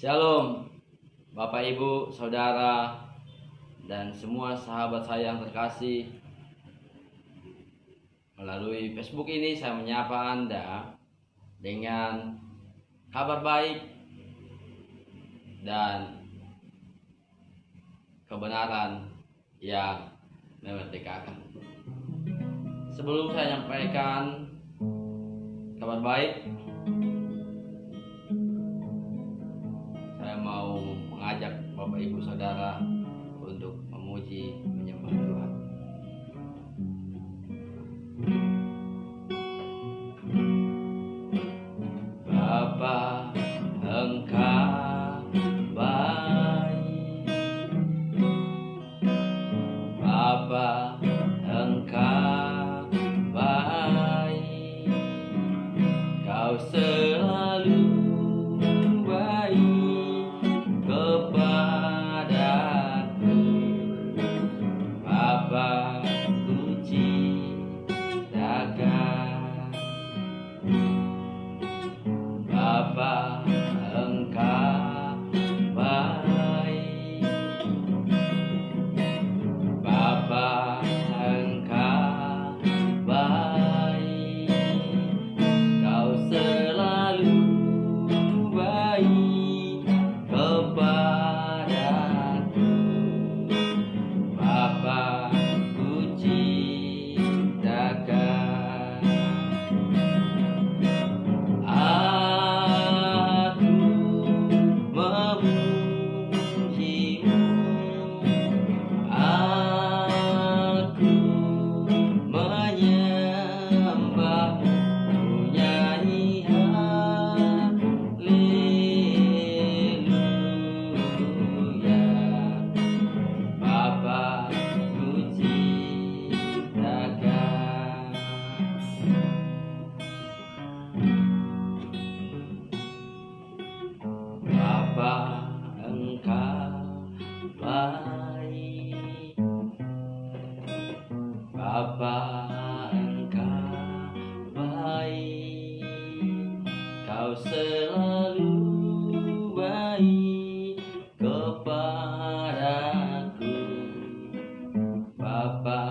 Shalom, Bapak Ibu, Saudara, dan semua sahabat saya yang terkasih. Melalui Facebook ini saya menyapa Anda dengan kabar baik dan kebenaran yang memerdekakan. Sebelum saya menyampaikan kabar baik, saya mau mengajak Bapak Ibu Saudara untuk memuji menyembah Tuhan. Bapa, Engkau baik. Bapa, Engkau baik. Kau selalu baik kepadaku. Bapa, ku ciptakan. Bapa, Engkau baik. Bapa, Engkau baik. Kau selalu baik kepadaku. Bapa, ku ciptakan. Aku memujimu. Aku menyembahmu. Ku nyanyi haleluya. Bapa, ku ciptakan. Bapa, Engkau baik. Bapa, Engkau baik. Kau selalu baik kepadaku. Bapa,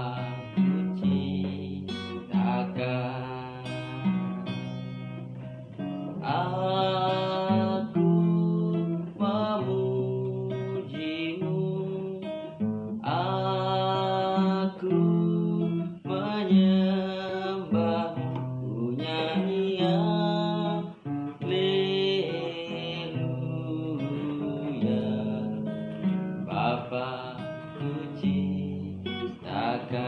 ku ciptakan. Aku memujimu. Aku menyembahmu. Ku nyanyi haleluya. Bapa, ku ciptakan.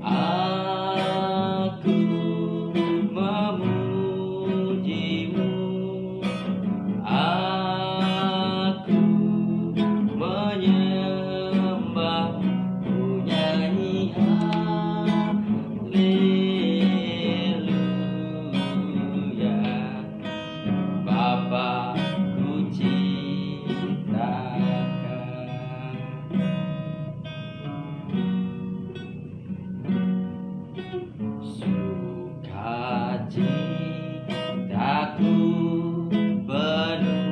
Aku memujimu. Aku menyembahmu. Ku nyanyi haleluya. Bapa, ku ciptakan. Sukacitaku penuh,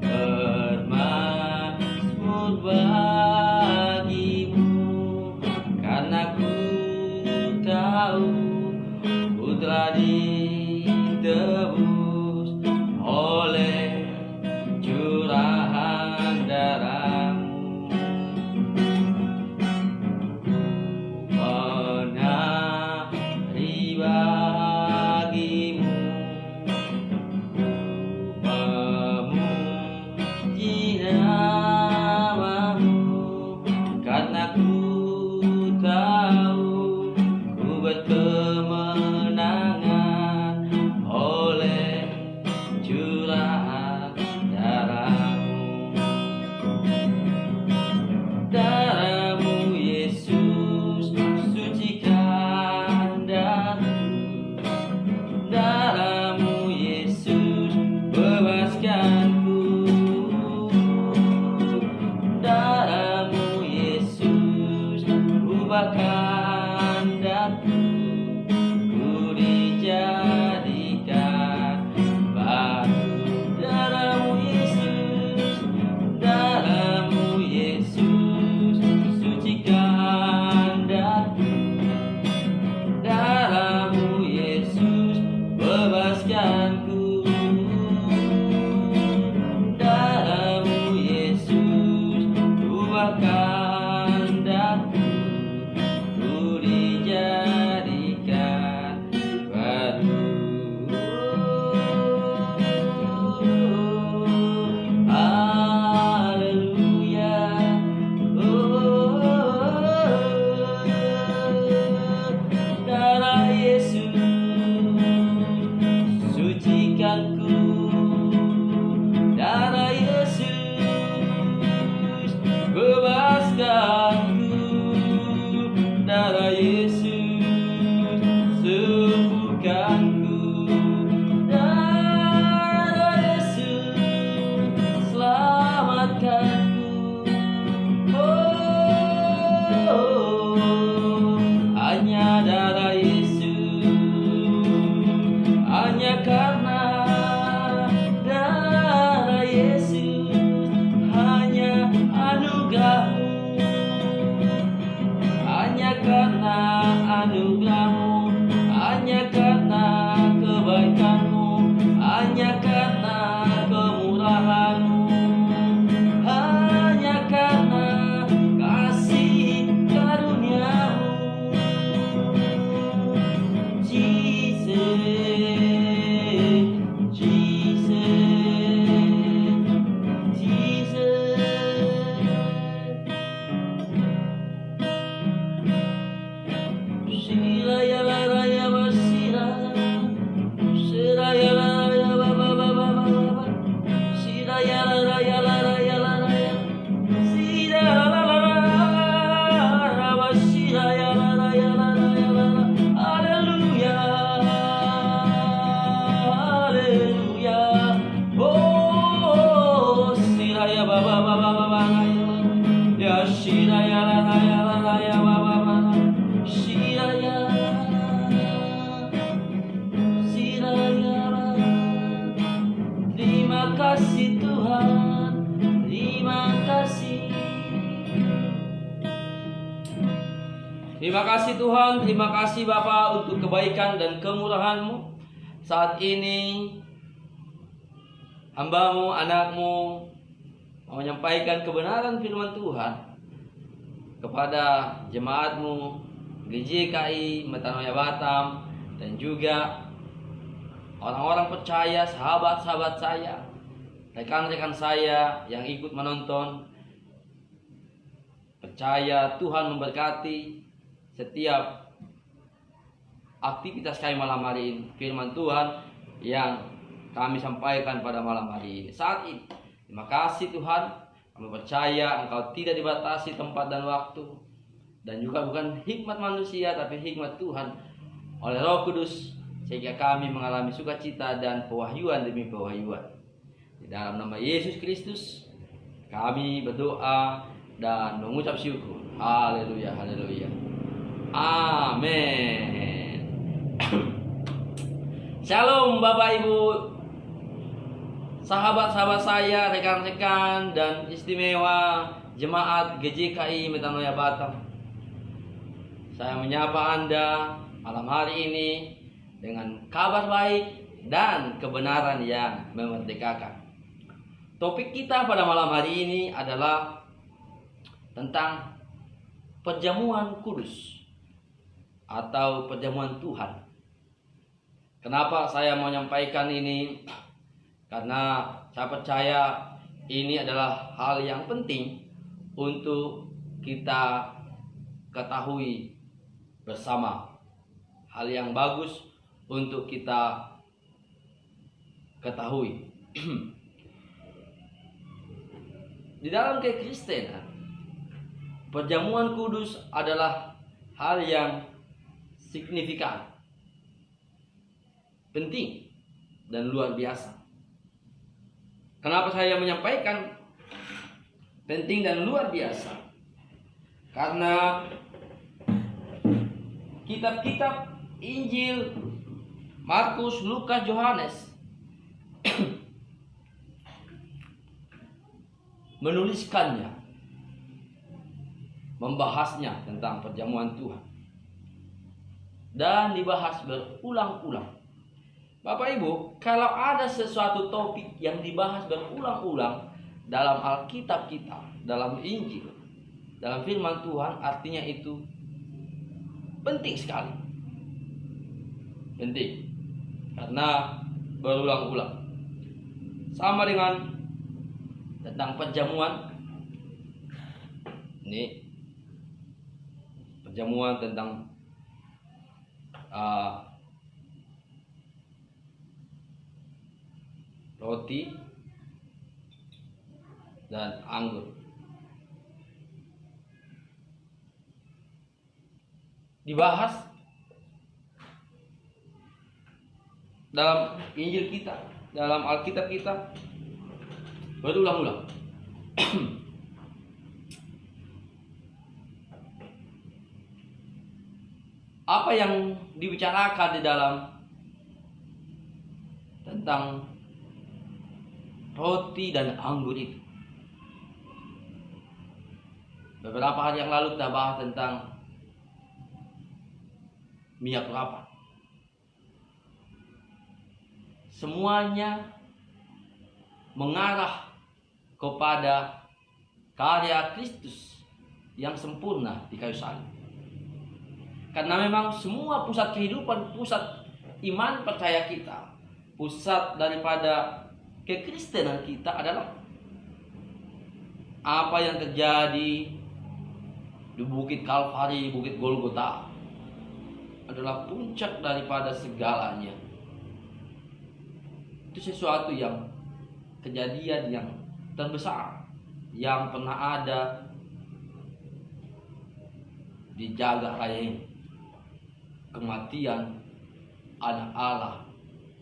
bermazmur bagimu, karena ku tahu ku telah ditebus oleh curahan darah-Mu. Menari bagimu, memuji nama-Mu, karena ku tahu ku berkemenangan oleh curahan darah-Mu. Darah-Mu Yesus sucikan daku. Darah-Mu Yesus bebaskanku. Darah-Mu Yesus ubahkan daku. Ku dijadikan anugerah-Mu, hanya karena anugerah-Mu, hanya karena kebaikan-Mu, hanya karena kemurahan-Mu, hanya karena kasih karunia-Mu. Jesus, Jesus, Jesus. Shiraya la raya basira, Shiraya la raya ba ba ba ba ba ba, Shiraya la raya la raya la raya, Shiraya la la la ba, Shiraya la raya la raya la la. Hallelujah, Hallelujah. Oh, Shiraya ba ba ba ba ba ba, ya Shiraya la raya la raya ba ba ba. Shiraya, Shiraya. Terima kasih Tuhan, terima kasih. Terima kasih Tuhan, terima kasih Bapa untuk kebaikan dan kemurahan-Mu. Saat ini hamba-Mu, anak-Mu mau menyampaikan kebenaran firman Tuhan kepada jemaat-Mu GJKI Metanoia Batam, dan juga orang-orang percaya, sahabat-sahabat saya, rekan-rekan saya yang ikut menonton. Percaya Tuhan memberkati setiap aktivitas kami malam hari ini. Firman Tuhan yang kami sampaikan pada malam hari ini, saat ini. Terima kasih Tuhan, kami percaya Engkau tidak dibatasi tempat dan waktu, dan juga bukan hikmat manusia, tapi hikmat Tuhan oleh Roh Kudus, sehingga kami mengalami sukacita dan pewahyuan demi pewahyuan. Di dalam nama Yesus Kristus kami berdoa dan mengucap syukur. Haleluya, haleluya. Amin. Shalom Bapak Ibu, sahabat-sahabat saya, rekan-rekan dan istimewa jemaat GJKI Metanoia Batam. Saya menyapa Anda malam hari ini dengan kabar baik dan kebenaran yang memerdekakan. Topik kita pada malam hari ini adalah tentang perjamuan kudus atau perjamuan Tuhan. Kenapa saya mau menyampaikan ini? Karena saya percaya ini adalah hal yang penting untuk kita ketahui bersama, hal yang bagus untuk kita ketahui. Di dalam kekristenan, perjamuan kudus adalah hal yang signifikan, penting, dan luar biasa. Kenapa saya menyampaikan penting dan luar biasa? Karena kitab-kitab Injil Markus, Lukas, Yohanes menuliskannya, membahasnya tentang perjamuan Tuhan, dan dibahas berulang-ulang. Bapak Ibu, kalau ada sesuatu topik yang dibahas berulang-ulang dalam Alkitab kita, dalam Injil, dalam firman Tuhan, artinya itu penting sekali. Penting karena berulang-ulang. Sama dengan tentang perjamuan. Ini perjamuan tentang roti dan anggur. Dibahas dalam Injil kita, dalam Alkitab kita berulang-ulang. Apa yang dibicarakan di dalam tentang roti dan anggur itu? Beberapa hari yang lalu kita bahas tentang minyak urapan. Semuanya mengarah kepada karya Kristus yang sempurna di kayu salib. Karena memang semua pusat kehidupan, pusat iman percaya kita, pusat daripada kekristenan kita adalah apa yang terjadi di Bukit Kalvari, Bukit Golgota, adalah puncak daripada segalanya. Itu sesuatu yang kejadian yang terbesar yang pernah ada di jagat raya ini. Kematian anak Allah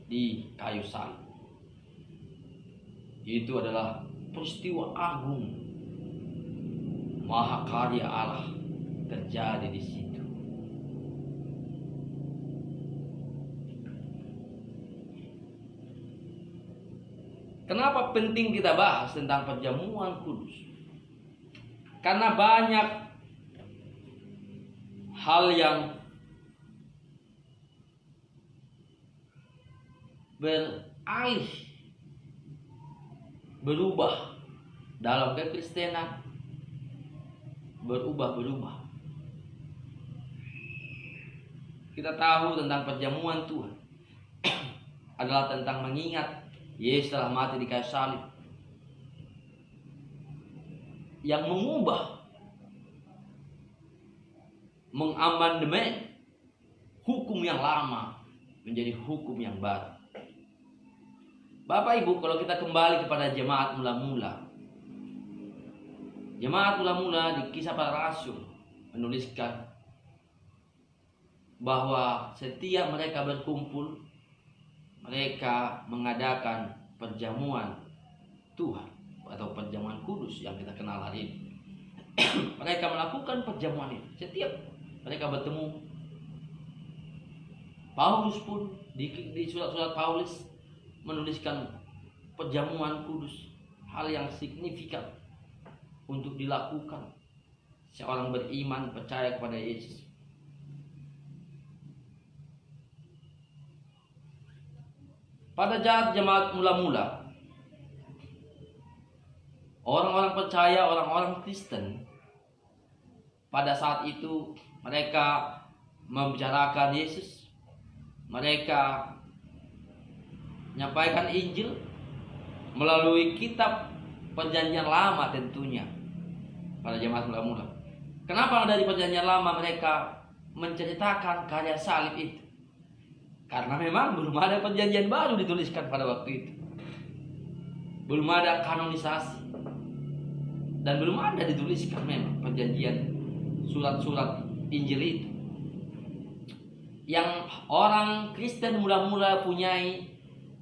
di kayu salib. Itu adalah peristiwa agung, mahakarya Allah terjadi di situ. Kenapa penting kita bahas tentang perjamuan kudus? Karena banyak hal yang beralih, berubah dalam kekristenan, berubah. Kita tahu tentang perjamuan Tuhan adalah tentang mengingat Yesus telah mati di kayu salib, yang mengubah, mengamandemen hukum yang lama menjadi hukum yang baru. Bapak Ibu, kalau kita kembali kepada jemaat mula-mula, jemaat mula-mula di Kisah Para Rasul menuliskan bahwa setiap mereka berkumpul, mereka mengadakan perjamuan Tuhan atau perjamuan kudus yang kita kenal hari ini. Mereka melakukan perjamuan itu setiap mereka bertemu. Paulus pun di surat-surat Paulus menuliskan perjamuan kudus, hal yang signifikan untuk dilakukan seorang beriman percaya kepada Yesus. Pada saat jemaat mula-mula, orang-orang percaya, orang-orang Kristen, pada saat itu mereka membicarakan Yesus, mereka menyampaikan Injil melalui kitab Perjanjian Lama tentunya pada jemaat mula-mula. Kenapa dari Perjanjian Lama mereka menceritakan karya salib itu? Karena memang belum ada perjanjian baru dituliskan pada waktu itu. Belum ada kanonisasi. Dan belum ada dituliskan memang perjanjian surat-surat Injil itu. Yang orang Kristen mula-mula punyai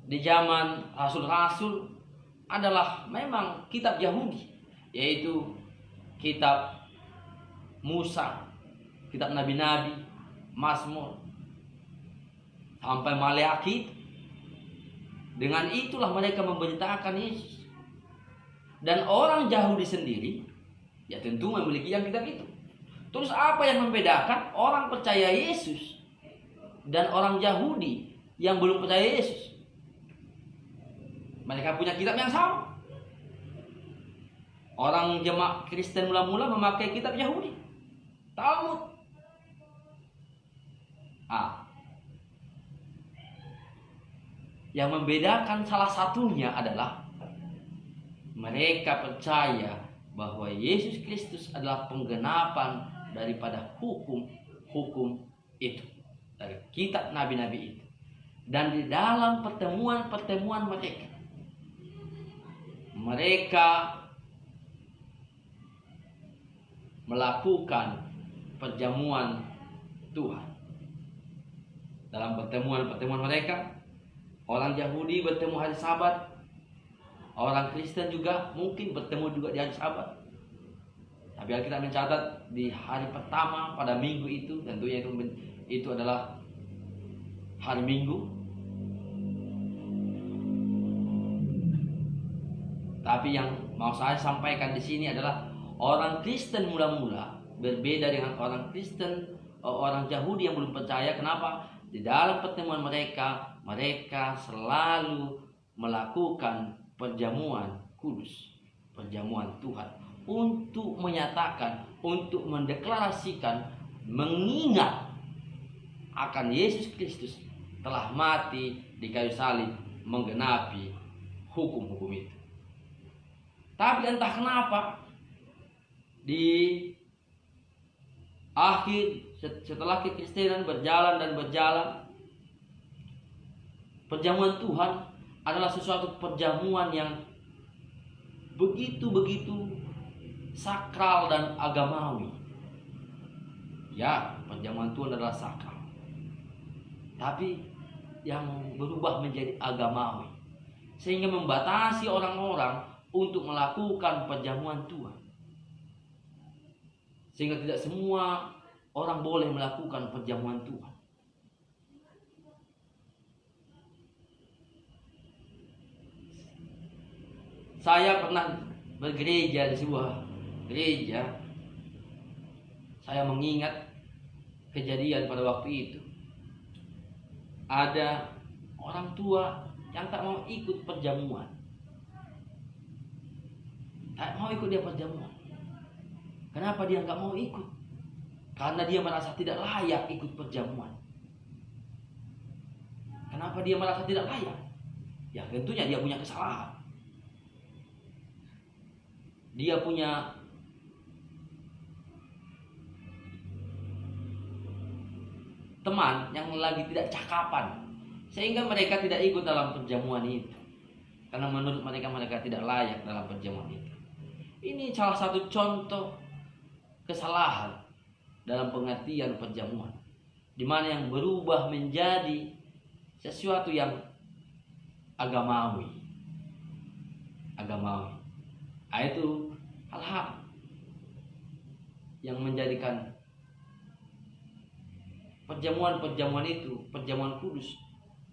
di zaman rasul-rasul adalah memang kitab Yahudi, yaitu kitab Musa, kitab nabi-nabi, Mazmur, sampai Maleakhi. Dengan itulah mereka memberitakan Yesus. Dan orang Yahudi sendiri ya tentu memiliki yang kitab itu. Terus apa yang membedakan orang percaya Yesus dan orang Yahudi yang belum percaya Yesus? Mereka punya kitab yang sama. Orang jemaat Kristen mula-mula memakai kitab Yahudi, Talmud. Yang membedakan salah satunya adalah mereka percaya bahwa Yesus Kristus adalah penggenapan daripada hukum itu, dari kitab nabi-nabi itu. Dan di dalam pertemuan-pertemuan mereka melakukan perjamuan Tuhan. Dalam pertemuan-pertemuan mereka, orang Yahudi bertemu hari Sabat, orang Kristen juga mungkin bertemu juga di hari Sabat. Tapi Alkitab mencatat di hari pertama pada minggu itu, tentunya itu adalah hari Minggu. Tapi yang mau saya sampaikan di sini adalah orang Kristen mula-mula berbeda dengan orang Kristen, orang Yahudi yang belum percaya. Kenapa? Di dalam pertemuan mereka, mereka selalu melakukan perjamuan kudus, perjamuan Tuhan, untuk menyatakan, untuk mendeklarasikan, mengingat akan Yesus Kristus telah mati di kayu salib menggenapi hukum-hukum itu. Tapi entah kenapa di akhir, setelah kekristenan berjalan dan berjalan, perjamuan Tuhan adalah sesuatu perjamuan yang begitu-begitu sakral dan agamawi. Ya, perjamuan Tuhan adalah sakral, tapi yang berubah menjadi agamawi, sehingga membatasi orang-orang untuk melakukan perjamuan Tuhan. Sehingga tidak semua orang boleh melakukan perjamuan Tuhan. Saya pernah bergereja di sebuah gereja. Saya mengingat kejadian pada waktu itu. Ada orang tua yang tak mau ikut perjamuan. Tak mau ikut dia perjamuan. Kenapa dia nggak mau ikut? Karena dia merasa tidak layak ikut perjamuan. Kenapa dia merasa tidak layak? Ya tentunya dia punya kesalahan. Dia punya teman yang lagi tidak cakapan, sehingga mereka tidak ikut dalam perjamuan itu. Karena menurut mereka tidak layak dalam perjamuan itu. Ini salah satu contoh kesalahan dalam pengertian perjamuan, di mana yang berubah menjadi sesuatu yang agamawi. Itu hal-hal yang menjadikan perjamuan itu, perjamuan kudus,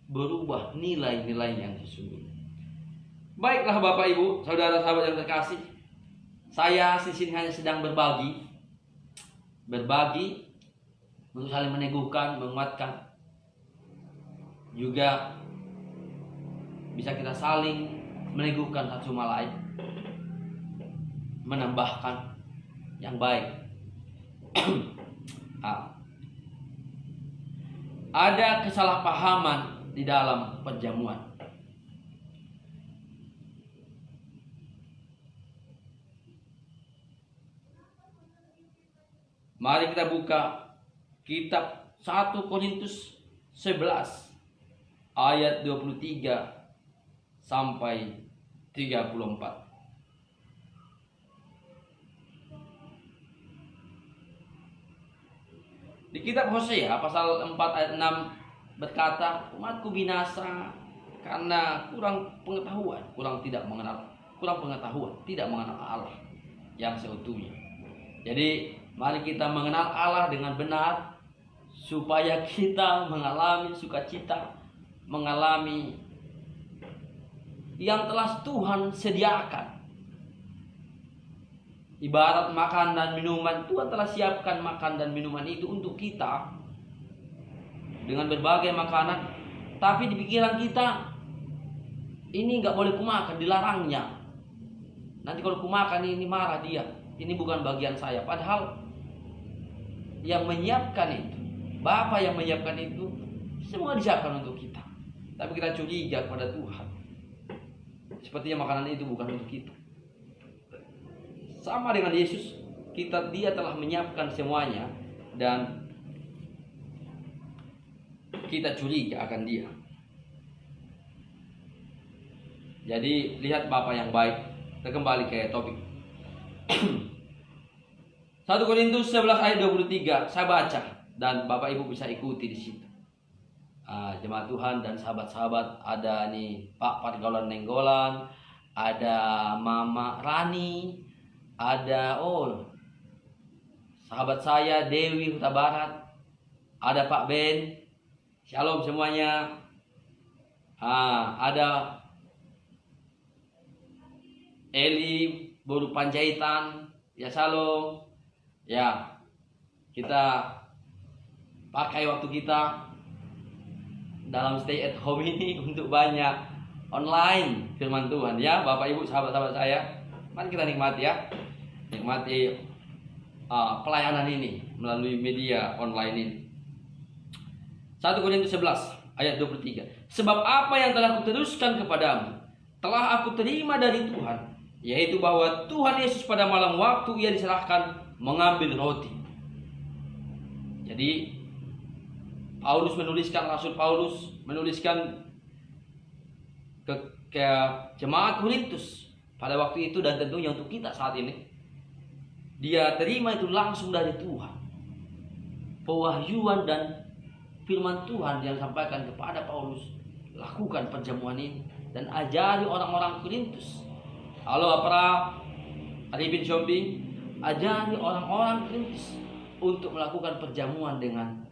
berubah nilai-nilai yang sesungguhnya. Baiklah Bapak Ibu, saudara-sahabat yang terkasih, saya di sini hanya sedang berbagi untuk saling meneguhkan, menguatkan, juga bisa kita saling meneguhkan satu sama lain, menambahkan yang baik. Ada kesalahpahaman di dalam perjamuan. Mari kita buka kitab 1 Korintus 11 ayat 23 sampai 34. Di kitab Hosea pasal 4 ayat 6 berkata, umatku binasa karena kurang pengetahuan, tidak mengenal Allah yang seutuhnya. Jadi mari kita mengenal Allah dengan benar, supaya kita mengalami sukacita, mengalami yang telah Tuhan sediakan. Ibarat makan dan minuman, Tuhan telah siapkan makan dan minuman itu untuk kita dengan berbagai makanan. Tapi di pikiran kita, ini nggak boleh kumakan, dilarangnya. Nanti kalau kumakan ini marah dia, ini bukan bagian saya. Padahal yang menyiapkan itu, Bapa yang menyiapkan itu, semua disiapkan untuk kita. Tapi kita curiga kepada Tuhan, sepertinya makanan itu bukan untuk kita. Sama dengan Yesus, dia telah menyiapkan semuanya dan kita curiga akan dia. Jadi lihat Bapa yang baik. Kita kembali ke topik. 1 Korintus 11 ayat 23 saya baca dan Bapak Ibu bisa ikuti di situ. Jemaat Tuhan dan sahabat-sahabat, ada nih Pak Pargolan Nenggolan, ada Mama Rani, ada sahabat saya Dewi Huta Barat, ada Pak Ben, shalom semuanya. Ada Eli Boru Panjaitan, Ya shalom. Ya, kita pakai waktu kita dalam stay at home ini untuk banyak online firman Tuhan ya, Bapak Ibu, sahabat-sahabat saya. Mari kita nikmati ya. Nikmati pelayanan ini melalui media online ini. 1 Korintus 11 ayat 23. Sebab apa yang telah kuteruskan kepadamu telah aku terima dari Tuhan, yaitu bahwa Tuhan Yesus pada malam waktu ia diserahkan mengambil roti. Jadi Rasul Paulus menuliskan ke jemaat Korintus pada waktu itu, dan tentunya untuk kita saat ini. Dia terima itu langsung dari Tuhan. Pewahyuan dan firman Tuhan yang disampaikan kepada Paulus. Lakukan perjamuan ini dan ajari orang-orang Korintus. Halo Apra, Arifin Shopping, ajari orang-orang Korintus untuk melakukan perjamuan dengan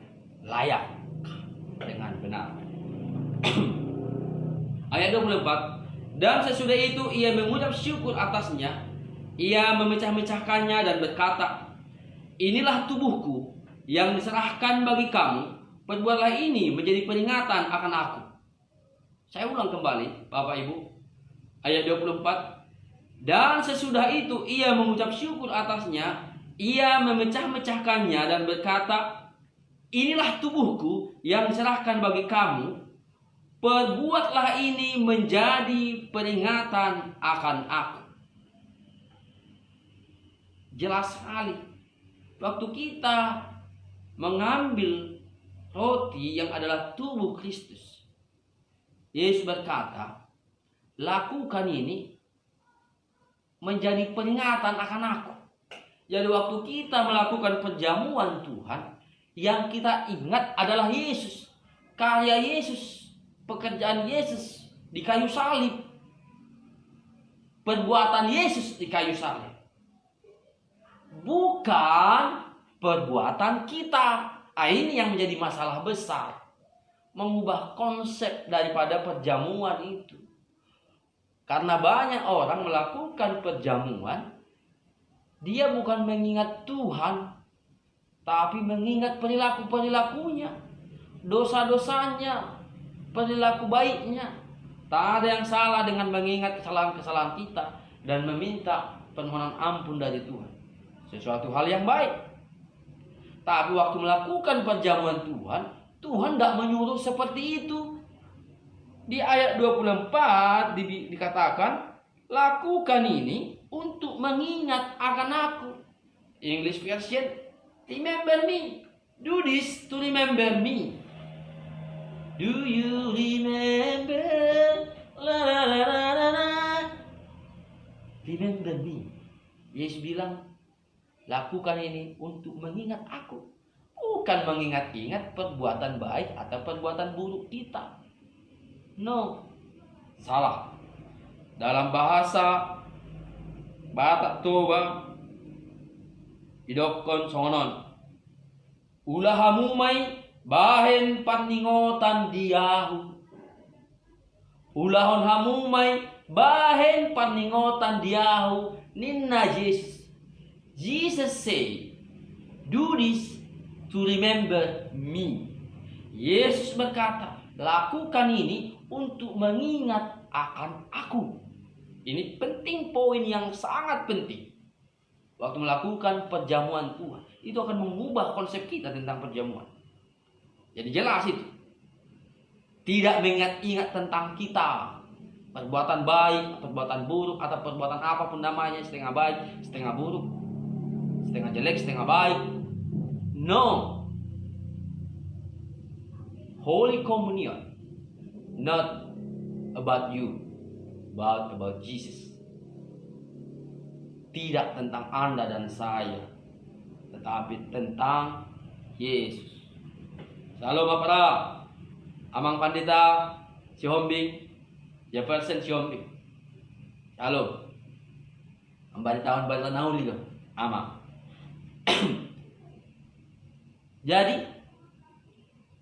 layak, dengan benar. Ayat 24. Dan sesudah itu ia mengucap syukur atasnya, ia memecah-mecahkannya dan berkata, inilah tubuhku yang diserahkan bagi kamu, perbuatlah ini menjadi peringatan akan aku. Saya ulang kembali Bapak Ibu. Ayat 24. Dan sesudah itu ia mengucap syukur atasnya, ia memecah-mecahkannya dan berkata, inilah tubuhku yang diserahkan bagi kamu, perbuatlah ini menjadi peringatan akan aku. Jelas sekali, waktu kita mengambil roti yang adalah tubuh Kristus, Yesus berkata, lakukan ini menjadi peringatan akan aku. Jadi waktu kita melakukan perjamuan Tuhan, yang kita ingat adalah Yesus, karya Yesus, pekerjaan Yesus di kayu salib, perbuatan Yesus di kayu salib. Bukan perbuatan kita. Ini yang menjadi masalah besar. Mengubah konsep daripada perjamuan itu. Karena banyak orang melakukan perjamuan, dia bukan mengingat Tuhan, tapi mengingat perilaku-perilakunya, dosa-dosanya, perilaku baiknya. Tak ada yang salah dengan mengingat kesalahan-kesalahan kita dan meminta permohonan ampun dari Tuhan. Sesuatu hal yang baik. Tapi waktu melakukan perjamuan Tuhan, Tuhan tidak menyuruh seperti itu. Di ayat 24 dikatakan, lakukan ini untuk mengingat akan aku. English version, remember me. Do this to remember me. Do you remember? La la la la la la. Remember me. Yesus bilang, lakukan ini untuk mengingat aku. Bukan mengingat-ingat perbuatan baik atau perbuatan buruk kita. No. Salah. Dalam bahasa Batak Toba, idokon songonon, ulah hamumay bahen paningotan diahu. Ulahon hamumay bahen paningotan diahu ninna Jesus. Jesus say, do this to remember me. Yesus berkata, lakukan ini untuk mengingat akan aku. Ini penting, poin yang sangat penting. Waktu melakukan perjamuan Tuhan, itu akan mengubah konsep kita tentang perjamuan. Jadi jelas itu. Tidak mengingat-ingat tentang kita. Perbuatan baik, perbuatan buruk, atau perbuatan apapun namanya, setengah baik, setengah buruk, setengah jelek, setengah baik. No. Holy Communion, not about you, but about Jesus. Tidak tentang Anda dan saya, tetapi tentang Yesus. Shalom Bapak, Amang Pandita, si Hombing, Jefferson si Hombing. Shalom. Ambaritawan baritan nauli ko, Amang. Jadi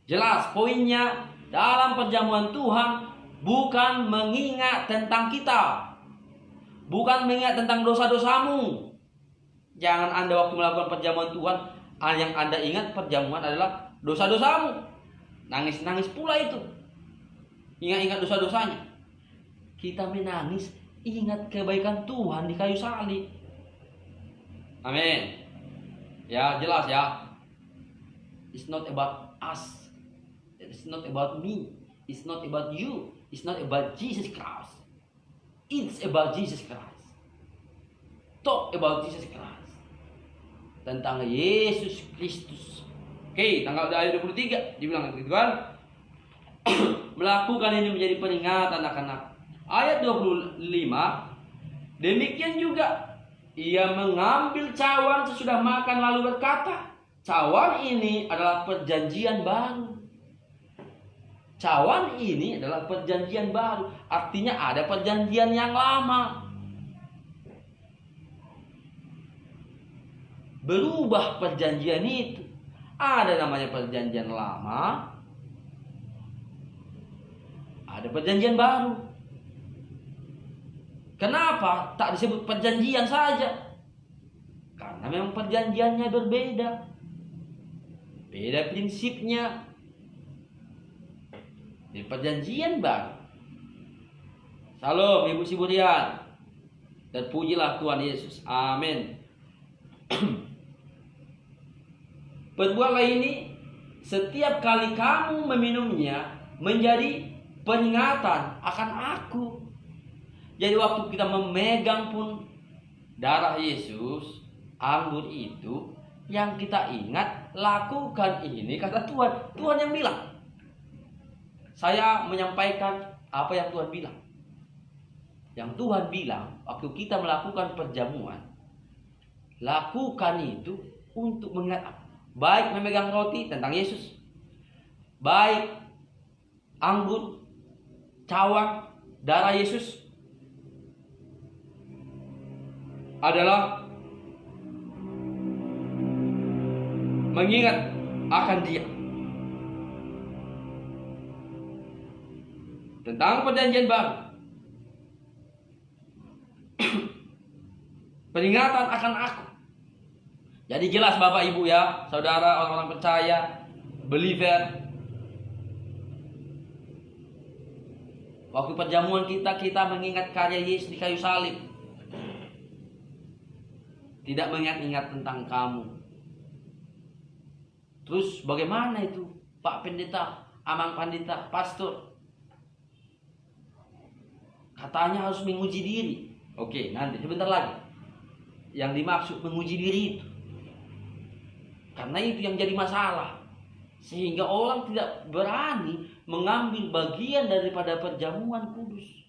jelas poinnya, dalam perjamuan Tuhan bukan mengingat tentang kita, bukan mengingat tentang dosa-dosamu, Jangan Anda waktu melakukan perjamuan Tuhan, yang Anda ingat perjamuan adalah dosa-dosamu. Nangis-nangis pula itu. Ingat-ingat dosa-dosanya. Kita menangis, ingat kebaikan Tuhan di kayu salib. Amin. Ya, jelas ya. It's not about us. It's not about me. It's not about you. It's not about Jesus Christ. It's about Jesus Christ. Talk about Jesus Christ. Tentang Yesus Kristus. Oke, tanggal ayat 23 dibilang gitu kan. Melakukan ini menjadi peringatan anak-anak. Ayat 25, demikian juga ia mengambil cawan sesudah makan lalu berkata, cawan ini adalah perjanjian baru. Cawan ini adalah perjanjian baru. Artinya ada perjanjian yang lama. Berubah perjanjian itu. Ada namanya perjanjian lama. Ada perjanjian baru. Kenapa tak disebut perjanjian saja? Karena memang perjanjiannya berbeda. Beda prinsipnya. Di perjanjian baru. Salam Ibu Siburian. Dan pujilah Tuhan Yesus. Amin. Perbuatlah ini setiap kali kamu meminumnya menjadi peringatan akan aku. Jadi waktu kita memegang pun darah Yesus, anggur itu, yang kita ingat, lakukan ini, kata Tuhan. Tuhan yang bilang. Saya menyampaikan apa yang Tuhan bilang. Yang Tuhan bilang, waktu kita melakukan perjamuan, lakukan itu untuk mengingat apa? Baik memegang roti tentang Yesus, baik anggur, cawan, darah Yesus, adalah mengingat akan Dia. Tentang perjanjian baru. Peringatan akan aku. Jadi jelas Bapak Ibu ya, saudara, orang-orang percaya, believer. Waktu perjamuan kita mengingat karya Yesus di kayu salib. Tidak mengingat-ingat tentang kamu. Terus bagaimana itu Pak Pendeta, Amang Pandita, Pastor? Katanya harus menguji diri. Oke, nanti sebentar lagi. Yang dimaksud menguji diri itu. Karena itu yang jadi masalah. Sehingga orang tidak berani mengambil bagian daripada perjamuan kudus.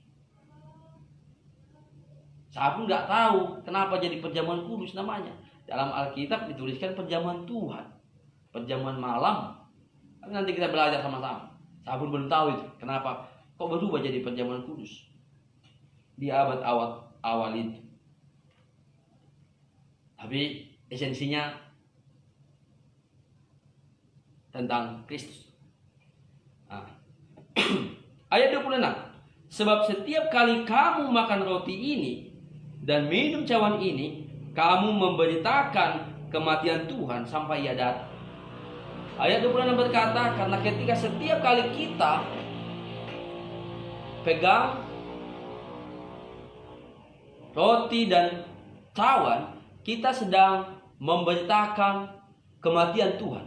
Saya pun nggak tahu kenapa jadi perjamuan kudus namanya. Dalam Alkitab dituliskan perjamuan Tuhan. Perjamuan malam. Nanti kita belajar sama-sama. Saya pun belum tahu itu. Kenapa kok berubah jadi perjamuan kudus di abad awal itu. Tapi esensinya tentang Kristus. Ayat 26. Sebab setiap kali kamu makan roti ini dan minum cawan ini, kamu memberitakan kematian Tuhan sampai Ia datang. Ayat 26 berkata, karena ketika setiap kali kita pegang roti dan cawan, kita sedang memberitakan kematian Tuhan.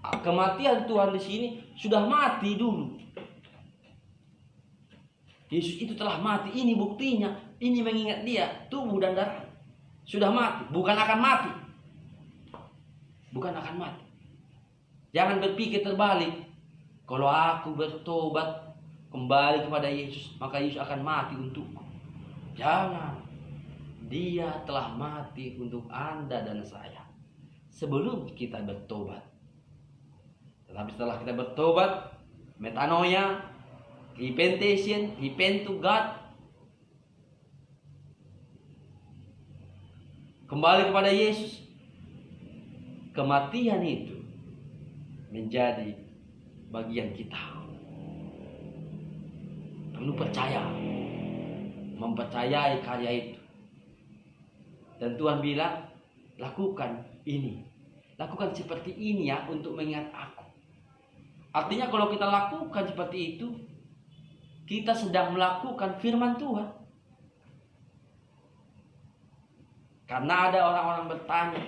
Kematian Tuhan di sini sudah mati dulu. Yesus itu telah mati. Ini buktinya. Ini mengingat Dia, tubuh dan darah sudah mati, bukan akan mati. Bukan akan mati. Jangan berpikir terbalik. Kalau aku bertobat kembali kepada Yesus, maka Yesus akan mati untukku. Jangan. Dia telah mati untuk Anda dan saya sebelum kita bertobat. Tetapi setelah kita bertobat, metanoia, repentation, repent to God, kembali kepada Yesus, kematian itu menjadi bagian kita. Perlu percaya, mempercayai karya itu. Dan Tuhan bilang, lakukan ini. Lakukan seperti ini ya untuk mengingat aku. Artinya kalau kita lakukan seperti itu, kita sedang melakukan firman Tuhan. Karena ada orang-orang bertanya,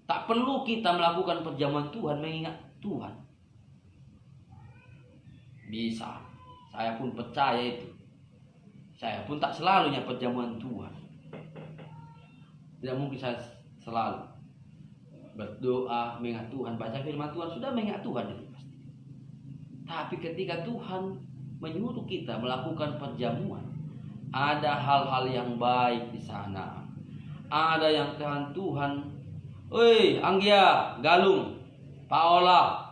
tak perlu kita melakukan perjamuan Tuhan mengingat Tuhan. Bisa. Saya pun percaya itu. Saya pun tak selalunya perjamuan Tuhan. Tidak mungkin saya selalu berdoa mengingat Tuhan, baca firman Tuhan, sudah mengingat Tuhan itu pasti. Tapi ketika Tuhan menyuruh kita melakukan perjamuan, ada hal-hal yang baik di sana. Ada yang Tuhan, "Oi, Anggia, Galung, Paola,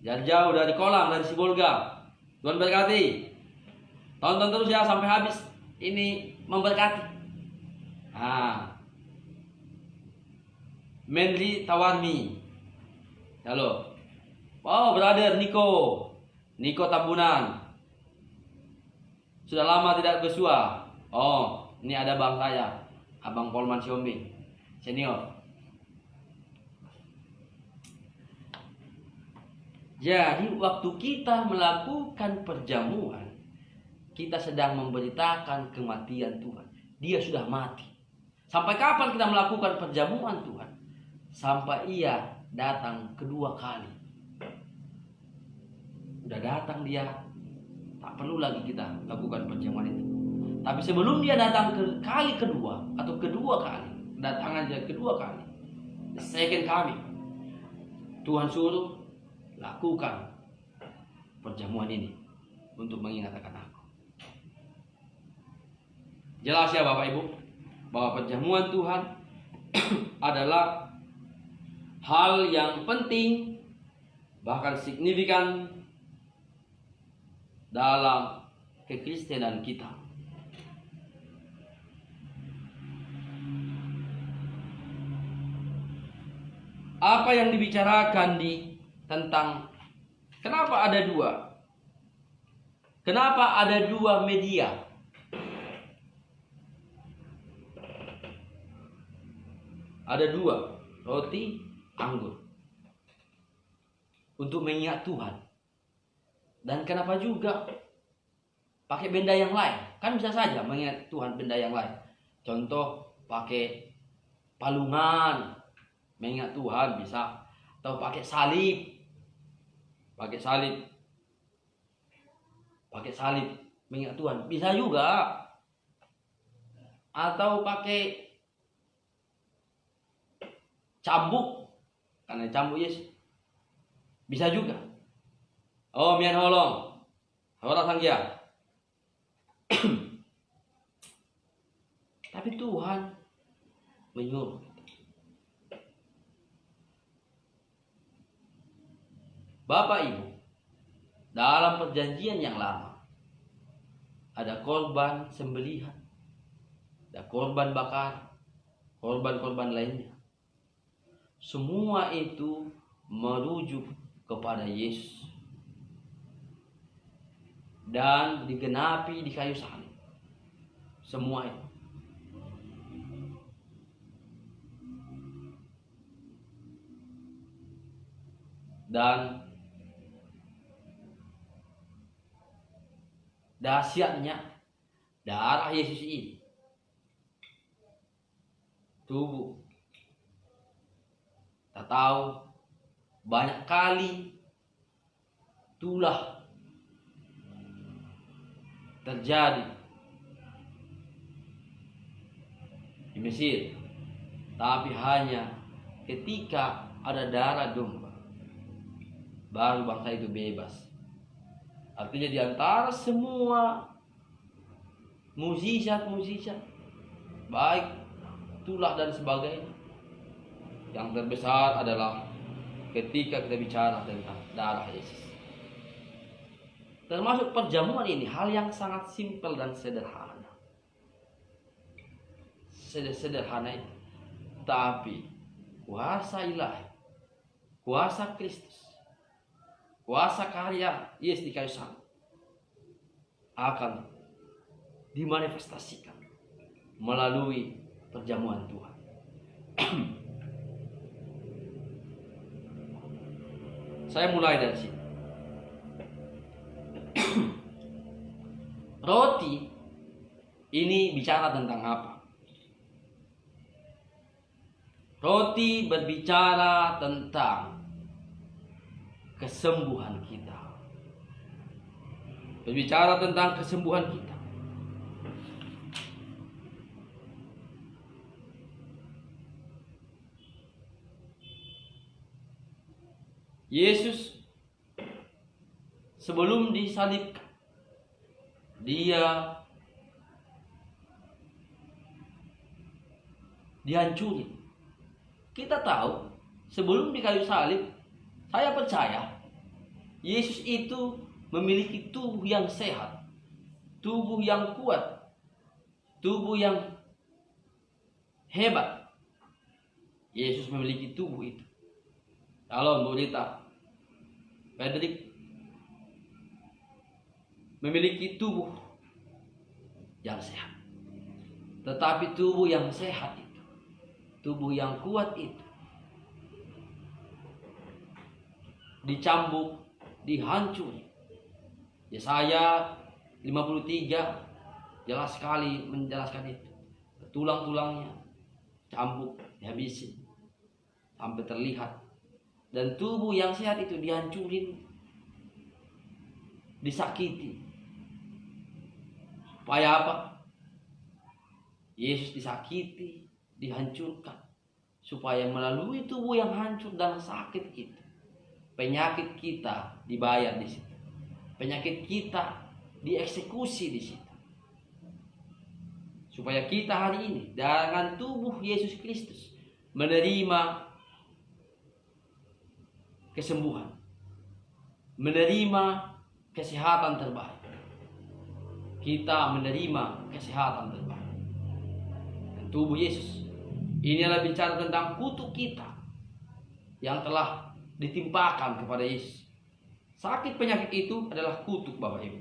jauh dari kolam, dari Sibolga. Tuhan berkati. Tonton terus ya sampai habis. Ini memberkati." Menli Tawarmi. Halo. Oh, brother Niko Tambunan. Sudah lama tidak bersua. Oh, ini ada bang saya, Abang Polman Siombe, senior. Jadi waktu kita melakukan perjamuan, kita sedang memberitakan kematian Tuhan. Dia sudah mati. Sampai kapan kita melakukan perjamuan Tuhan? Sampai ia datang kedua kali. Udah datang dia, tak perlu lagi kita lakukan perjamuan itu. Tapi sebelum dia datang ke kali kedua atau kedua kali, datangan dia kedua kali, the second coming, Tuhan suruh lakukan perjamuan ini untuk mengingatkan aku. Jelas ya Bapak Ibu, bahwa perjamuan Tuhan adalah hal yang penting, bahkan signifikan dalam kekristenan kita. Apa yang dibicarakan tentang kenapa ada dua? Kenapa ada dua media? Ada dua, roti, anggur, untuk mengingat Tuhan. Dan kenapa juga pakai benda yang lain? Kan bisa saja mengingat Tuhan benda yang lain. Contoh pakai palungan mengingat Tuhan bisa, atau pakai salib. Pakai salib mengingat Tuhan bisa juga. Atau pakai cambuk, karena cambuk Yesus bisa juga. Oh, mian holong, orang sanggia. Tapi Tuhan menyuruh. Bapak Ibu, dalam perjanjian yang lama ada korban sembelihan, ada korban bakar, korban-korban lainnya. Semua itu merujuk kepada Yesus dan digenapi di kayu salib. Semua itu. Dan dahsyatnya darah Yesus ini, tubuh, tak tahu banyak kali tulah terjadi di Mesir, tapi hanya ketika ada darah domba baru bangsa itu bebas. Artinya di antara semua mukjizat baik tulah dan sebagainya, yang terbesar adalah ketika kita bicara tentang darah Yesus. Termasuk perjamuan ini hal yang sangat simpel dan sederhana. Sederhana itu, tapi kuasa ilahi, kuasa Kristus, kuasa karya Yesus di kayu salib akan dimanifestasikan melalui perjamuan Tuhan. Saya mulai dari sini. Roti ini bicara tentang apa? Roti berbicara tentang kesembuhan kita. Berbicara tentang kesembuhan kita. Yesus sebelum disalibkan, dia dihancurin. Kita tahu sebelum di kayu salib, saya percaya Yesus itu memiliki tubuh yang sehat, tubuh yang kuat, tubuh yang hebat. Yesus memiliki tubuh itu. Kalau Bu Rita, Frederick memiliki tubuh yang sehat. Tetapi tubuh yang sehat itu, tubuh yang kuat itu, dicambuk, dihancuri. Yesaya 53 jelas sekali menjelaskan itu. Tulang-tulangnya cambuk, dihabisin sampai terlihat. Dan tubuh yang sehat itu dihancurin, disakiti. Supaya apa? Yesus disakiti, dihancurkan, supaya melalui tubuh yang hancur dan sakit kita, penyakit kita dibayar di situ. Penyakit kita dieksekusi di situ. Supaya kita hari ini dengan tubuh Yesus Kristus menerima kesembuhan, menerima kesehatan terbaik. Kita menerima kesehatan terbaik. Dan tubuh Yesus ini adalah bicara tentang kutuk kita yang telah ditimpakan kepada Yesus. Sakit penyakit itu adalah kutuk, Bapak Ibu,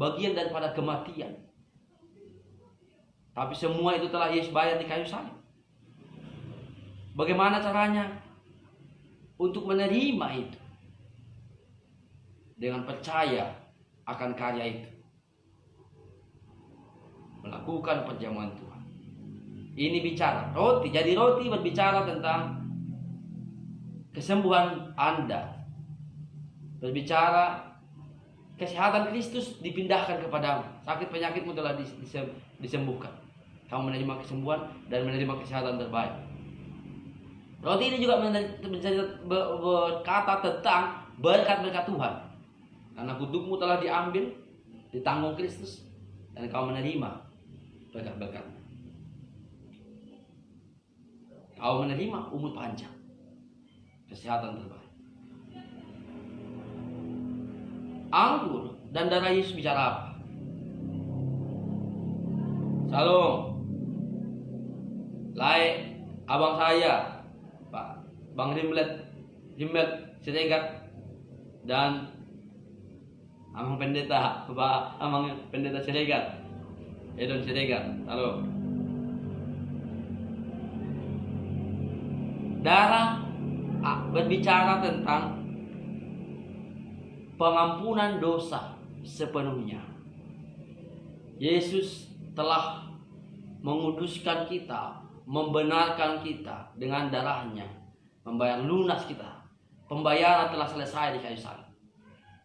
bagian daripada kematian. Tapi semua itu telah Yesus bayar di kayu salib. Bagaimana caranya untuk menerima itu? Dengan percaya akan karya itu, melakukan perjamuan Tuhan. Ini bicara roti. Jadi roti berbicara tentang kesembuhan Anda, berbicara kesehatan Kristus dipindahkan kepadamu. Sakit penyakitmu telah disembuhkan. Kamu menerima kesembuhan dan menerima kesehatan terbaik. Roti ini juga berkata tentang berkat-berkat Tuhan. Karena kutukmu telah diambil, ditanggung Kristus, dan kau menerima berkat-berkat. Kau menerima umur panjang, kesehatan terbaik. Anggur dan darah Yesus bicara apa? Salam. Lai abang saya, Pak Bang Rimlet Siregar, dan Amang Pendeta, Pak Amang Pendeta Siregar, Edon Siregar. Halo. Darah berbicara tentang pengampunan dosa sepenuhnya. Yesus telah menguduskan kita, membenarkan kita dengan darahnya, membayar lunas kita. Pembayaran telah selesai di kayu salib.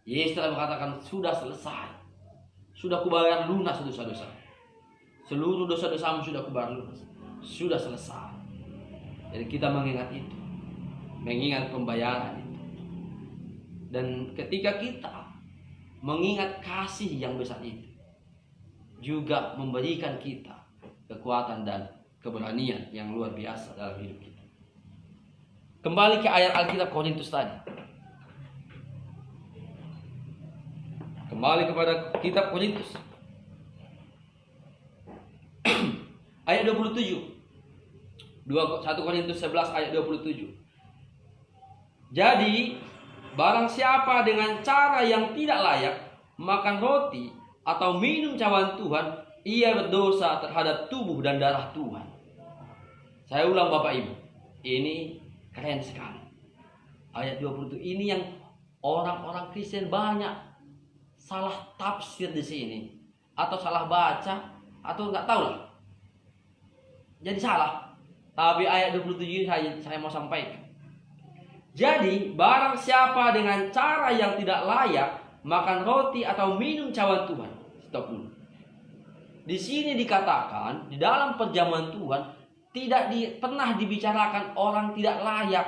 Yesus telah mengatakan, sudah selesai. Sudah kubayar lunas dosa-dosa. Seluruh dosa-dosamu sudah kubayar lunas. Sudah selesai. Jadi kita mengingat itu, mengingat pembayaran itu. Dan ketika kita mengingat kasih yang besar itu, juga memberikan kita kekuatan dan keberanian yang luar biasa dalam hidup kita. Kembali ke ayat Alkitab Korintus tadi. Kembali kepada kitab Korintus. Ayat 27. 1 Korintus 11 ayat 27. Jadi, barang siapa dengan cara yang tidak layak makan roti atau minum cawan Tuhan, ia berdosa terhadap tubuh dan darah Tuhan. Saya ulang Bapak Ibu, ini keren sekali. Ayat 27 ini yang orang-orang Kristen banyak salah tafsir di sini, atau salah baca, atau nggak tahu lah. Jadi salah. Tapi ayat 27 saya mau sampaikan. Jadi barang siapa dengan cara yang tidak layak makan roti atau minum cawan Tuhan. Stop dulu. Di sini dikatakan di dalam perjamuan Tuhan tidak pernah dibicarakan orang tidak layak.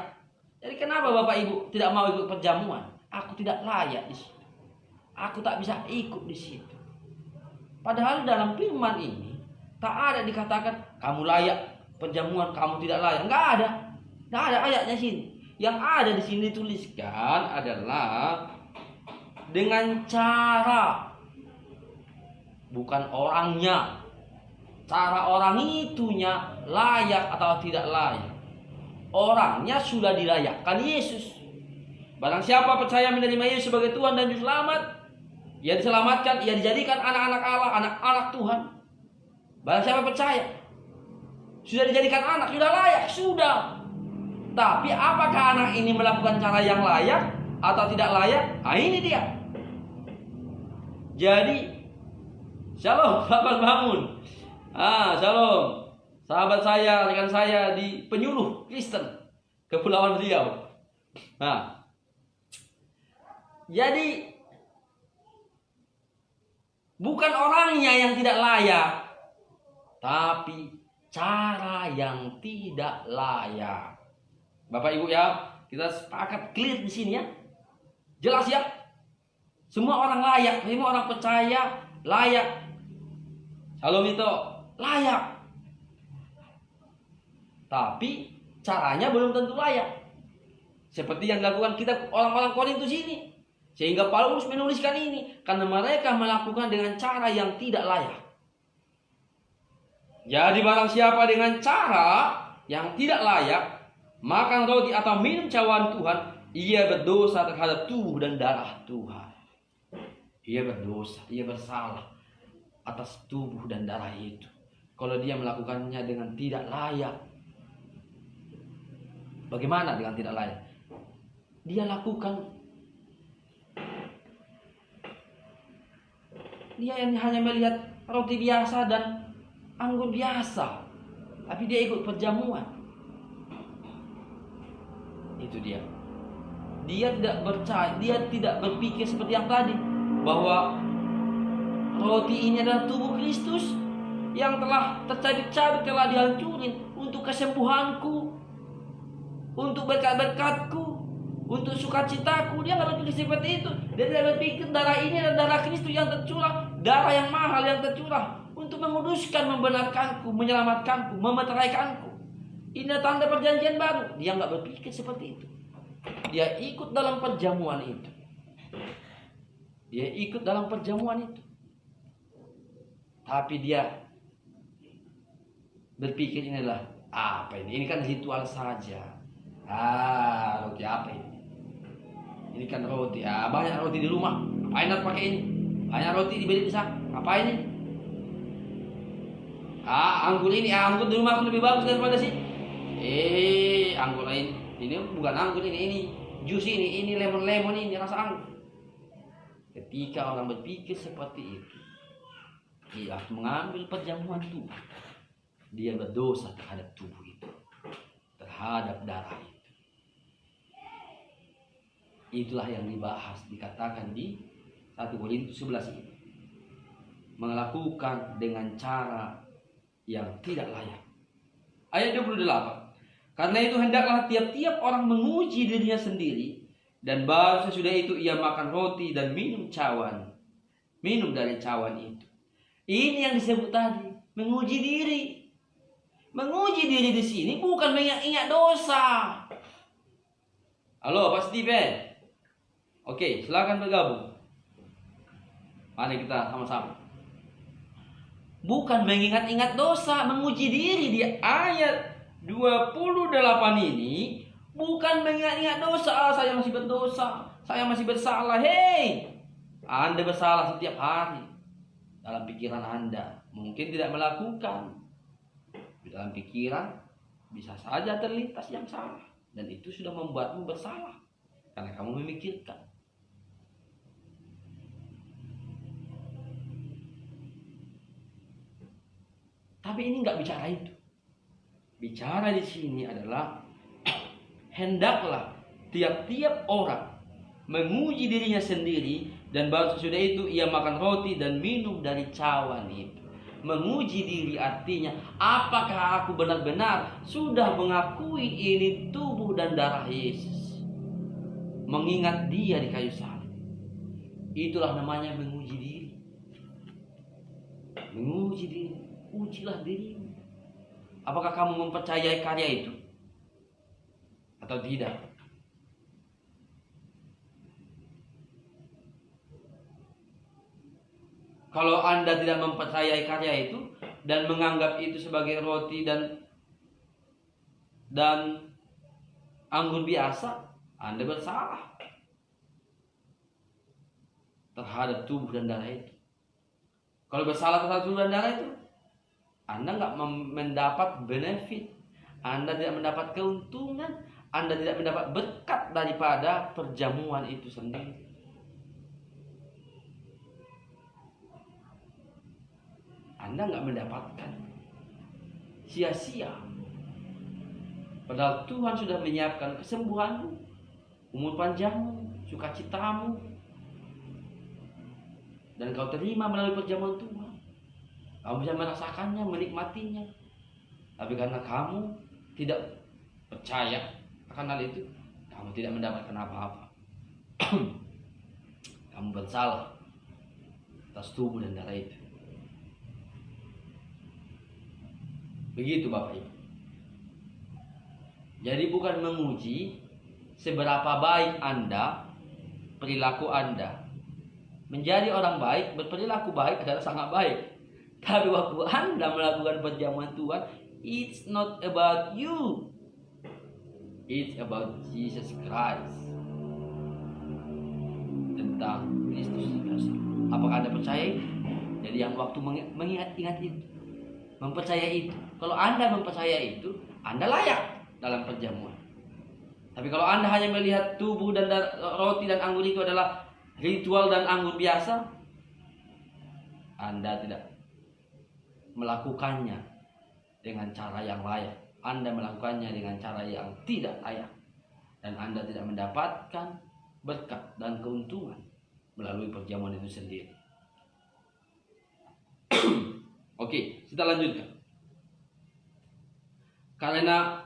Jadi kenapa Bapak Ibu tidak mau ikut perjamuan? Aku tidak layak di situ. Aku tak bisa ikut di situ. Padahal dalam firman ini tak ada dikatakan kamu layak perjamuan, kamu tidak layak. Enggak ada. Enggak ada ayatnya sini. Yang ada di sini dituliskan adalah dengan cara, bukan orangnya. Cara orang itunya layak atau tidak layak. Orangnya sudah dilayakkan Yesus. Barang siapa percaya menerima Yesus sebagai Tuhan dan Juru Selamat, ia diselamatkan, ia dijadikan anak-anak Allah, anak-anak Tuhan. Barang siapa percaya, sudah dijadikan anak, sudah layak, sudah. Tapi apakah anak ini melakukan cara yang layak atau tidak layak? Nah ini dia. Jadi, shalom, sahabat bangun. Shalom. Sahabat saya, rekan saya di penyuluh Kristen Kepulauan Riau. Jadi bukan orangnya yang tidak layak, tapi cara yang tidak layak. Bapak Ibu ya, kita sepakat clear di sini ya. Jelas ya? Semua orang layak, semua orang percaya layak. Shalom itu layak. Tapi caranya belum tentu layak. Seperti yang dilakukan kita orang-orang Korintus ini. Sehingga Paulus menuliskan ini karena mereka melakukan dengan cara yang tidak layak. Jadi barang siapa dengan cara yang tidak layak makan roti atau minum cawan Tuhan, ia berdosa terhadap tubuh dan darah Tuhan. Ia berdosa, ia bersalah atas tubuh dan darah itu. Kalau dia melakukannya dengan tidak layak. Bagaimana dengan tidak layak? Dia lakukan. Dia hanya melihat roti biasa dan anggur biasa. Tapi dia ikut perjamuan. Itu dia. Dia tidak percaya, dia tidak berpikir seperti yang tadi, bahwa roti ini adalah tubuh Kristus yang telah tercabik-cabik, telah dihancurin untuk kesembuhanku, untuk berkat-berkatku, untuk sukacitaku. Dia nggak berpikir seperti itu. Dia tidak berpikir darah ini adalah darah Kristus yang tercurah, darah yang mahal yang tercurah untuk menguduskan, membenarkanku, menyelamatkanku, memeteraikanku. Ini tanda perjanjian baru. Dia nggak berpikir seperti itu. Dia ikut dalam perjamuan itu. Dia ikut dalam perjamuan itu. Tapi dia berpikir ini adalah apa ini? Ini kan ritual saja. Roti apa ini? Ini kan roti. Banyak roti di rumah. Ngapain harus pakai ini? Banyak roti dibeli di sana. Ngapain ini? Anggur ini, anggur di rumah aku lebih bagus daripada sih. Anggur lain. Ini bukan anggur ini jus ini lemon ini rasa anggur. Ketika orang berpikir seperti itu, dia mengambil perjamuan Tuhan. Dia berdosa terhadap tubuh itu, terhadap darah itu. Itulah yang dibahas, dikatakan di 1 Korintus 11 ini. Melakukan dengan cara yang tidak layak. Ayat 28. Karena itu hendaklah tiap-tiap orang menguji dirinya sendiri, dan baru sesudah itu ia makan roti dan minum cawan. Minum dari cawan itu. Ini yang disebut tadi, menguji diri. Menguji diri di sini bukan mengingat dosa. Halo, Pak Steven. Oke, silakan bergabung. Mari kita sama-sama. Bukan mengingat-ingat dosa, menguji diri di ayat 28 ini bukan mengingat-ingat dosa. Saya masih berdosa, saya masih bersalah. Hei, Anda bersalah setiap hari dalam pikiran Anda, mungkin tidak melakukan. Di dalam pikiran bisa saja terlintas yang salah, dan itu sudah membuatmu bersalah karena kamu memikirkan. Tapi ini nggak bicara itu. Bicara di sini adalah hendaklah tiap-tiap orang menguji dirinya sendiri, dan baru sesudah itu ia makan roti dan minum dari cawan itu. Menguji diri artinya, apakah aku benar-benar sudah mengakui ini tubuh dan darah Yesus, mengingat dia di kayu salib. Itulah namanya menguji diri. Menguji diri. Ujilah dirimu. Apakah kamu mempercayai karya itu atau tidak? Kalau Anda tidak mempercayai karya itu dan menganggap itu sebagai roti dan anggur biasa, Anda bersalah terhadap tubuh dan darah itu. Kalau bersalah terhadap tubuh dan darah itu, Anda nggak mendapat benefit, Anda tidak mendapat keuntungan, Anda tidak mendapat berkat daripada perjamuan itu sendiri. Anda nggak mendapatkan, sia-sia. Padahal Tuhan sudah menyiapkan kesembuhanmu, umur panjangmu, sukacitamu, dan kau terima melalui perjamuan Tuhan. Kamu bisa merasakannya, menikmatinya. Tapi karena kamu tidak percaya akan hal itu, kamu tidak mendapatkan apa-apa. Kamu bersalah atas tubuh dan darah itu. Begitu Bapak Ibu. Jadi bukan menguji seberapa baik Anda, perilaku Anda. Menjadi orang baik, berperilaku baik adalah sangat baik. Tapi waktu Anda melakukan perjamuan Tuhan, it's not about you. It's about Jesus Christ. Tentang Kristus. Apakah Anda percaya? Jadi yang waktu mengingat-ingat itu, mempercayai itu. Kalau Anda mempercayai itu, Anda layak dalam perjamuan. Tapi kalau Anda hanya melihat tubuh dan roti dan anggur itu adalah ritual dan anggur biasa, Anda tidak melakukannya dengan cara yang layak. Anda melakukannya dengan cara yang tidak layak, dan Anda tidak mendapatkan berkat dan keuntungan melalui perjamuan itu sendiri. Oke, kita lanjutkan. Karena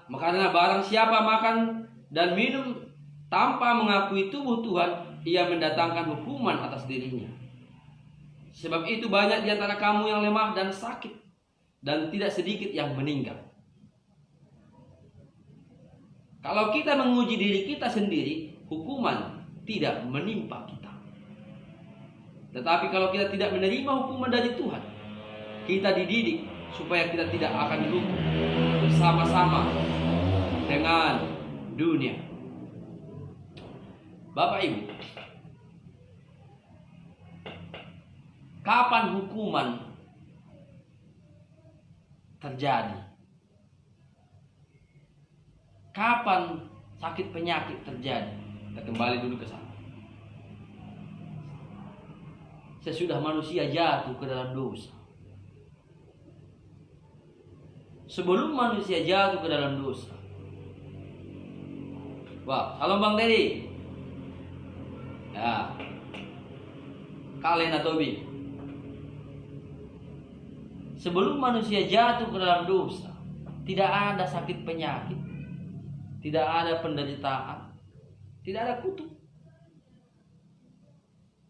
barang siapa makan dan minum tanpa mengakui tubuh Tuhan, ia mendatangkan hukuman atas dirinya. Sebab itu banyak di antara kamu yang lemah dan sakit, dan tidak sedikit yang meninggal. Kalau kita menguji diri kita sendiri, hukuman tidak menimpa kita. Tetapi kalau kita tidak menerima hukuman dari Tuhan, kita dididik supaya kita tidak akan dihukum bersama-sama dengan dunia. Bapak Ibu, kapan hukuman terjadi? Kapan sakit penyakit terjadi? Kita kembali dulu ke sana. Sesudah manusia jatuh ke dalam dosa. Sebelum manusia jatuh ke dalam dosa. Wah, salam Bang Teddy. Ya. Kalian atau Tobi. Sebelum manusia jatuh ke dalam dosa, tidak ada sakit penyakit, tidak ada penderitaan, tidak ada kutuk.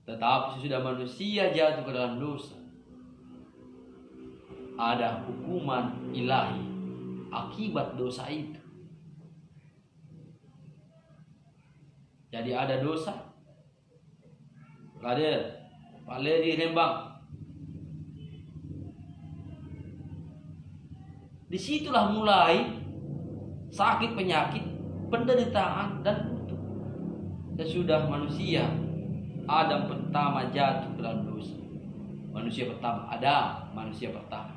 Tetapi sesudah manusia jatuh ke dalam dosa, ada hukuman ilahi akibat dosa itu. Jadi ada dosa. Ada Pak Ledi Rembang. Disitulah mulai sakit penyakit, penderitaan dan kutuk. Sesudah manusia Adam pertama jatuh ke dalam dosa. manusia pertama, Adam, manusia pertama.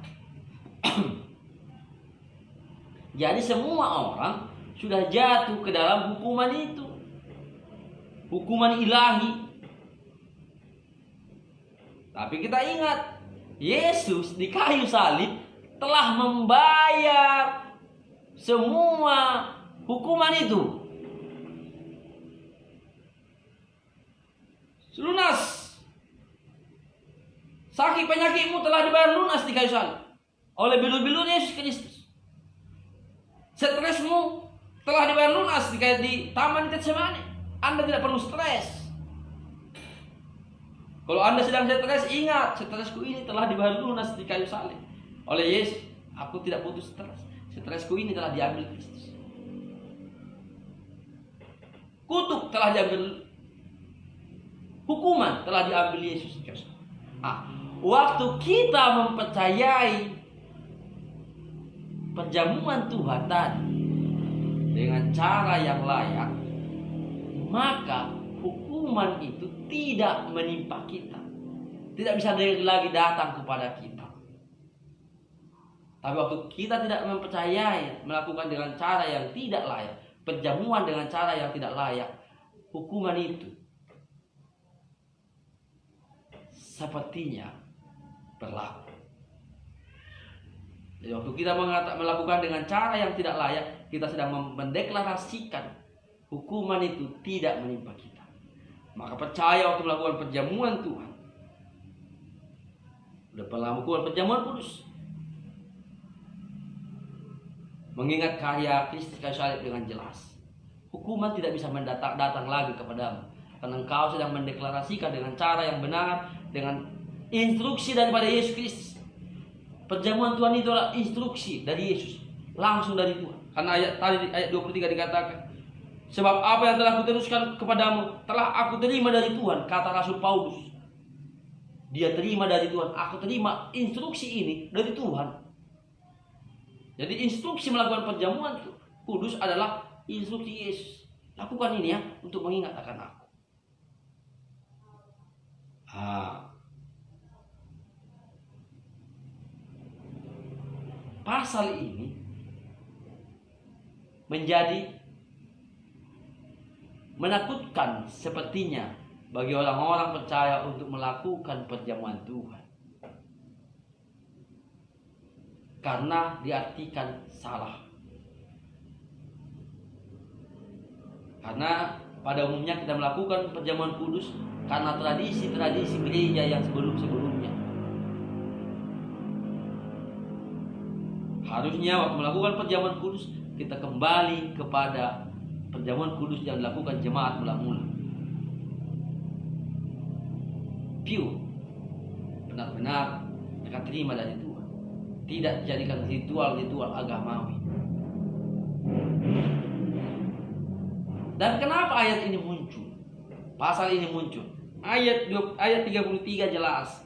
Jadi semua orang sudah jatuh ke dalam hukuman itu, hukuman ilahi. Tapi kita ingat, Yesus di kayu salib telah membayar semua hukuman itu. Lunas. Sakit penyakitmu telah dibayar lunas di kayu salib oleh bilu-bilu Yesus Kristus. Stresmu telah dibayar lunas di Taman Getsemani. Anda tidak perlu stres. Kalau Anda sedang stres, ingat, stresku ini telah dibayar lunas di kayu salib oleh Yesus. Aku tidak butuh stres. Stresku ini telah diambil Kristus. Kutuk telah diambil, hukuman telah diambil Yesus. Waktu kita mempercayai perjamuan Tuhan tadi dengan cara yang layak, maka hukuman itu tidak menimpa kita, tidak bisa lagi datang kepada kita. Tapi waktu kita tidak mempercayai, melakukan dengan cara yang tidak layak, perjamuan dengan cara yang tidak layak, hukuman itu sepertinya berlaku. Jadi waktu kita melakukan dengan cara yang tidak layak, kita sedang mendeklarasikan hukuman itu tidak menimpa kita. Maka percaya waktu melakukan perjamuan Tuhan, udah pernah melakukan perjamuan kudus, mengingat karya Kristus kayu salib dengan jelas, hukuman tidak bisa datang lagi kepadamu, karena engkau sedang mendeklarasikan dengan cara yang benar, dengan instruksi daripada Yesus Kristus. Perjamuan Tuhan itu adalah instruksi dari Yesus, langsung dari Tuhan. Karena ayat 23 dikatakan, sebab apa yang telah kuteruskan kepadamu telah aku terima dari Tuhan, kata Rasul Paulus. Dia terima dari Tuhan, aku terima instruksi ini dari Tuhan. Jadi instruksi melakukan perjamuan kudus adalah instruksi Yesus. Lakukan ini ya, untuk mengingat akan aku. Pasal ini menjadi menakutkan sepertinya bagi orang-orang percaya untuk melakukan perjamuan Tuhan, karena diartikan salah. Karena pada umumnya kita melakukan perjamuan kudus karena tradisi-tradisi gereja yang sebelum-sebelumnya. Harusnya waktu melakukan perjamuan kudus kita kembali kepada perjamuan kudus yang dilakukan jemaat mula-mula. Pure, benar-benar mereka terima dari Tuhan, tidak dijadikan ritual-ritual agamawi. Dan kenapa ayat ini muncul? Pasal ini muncul. Ayat 33 jelas.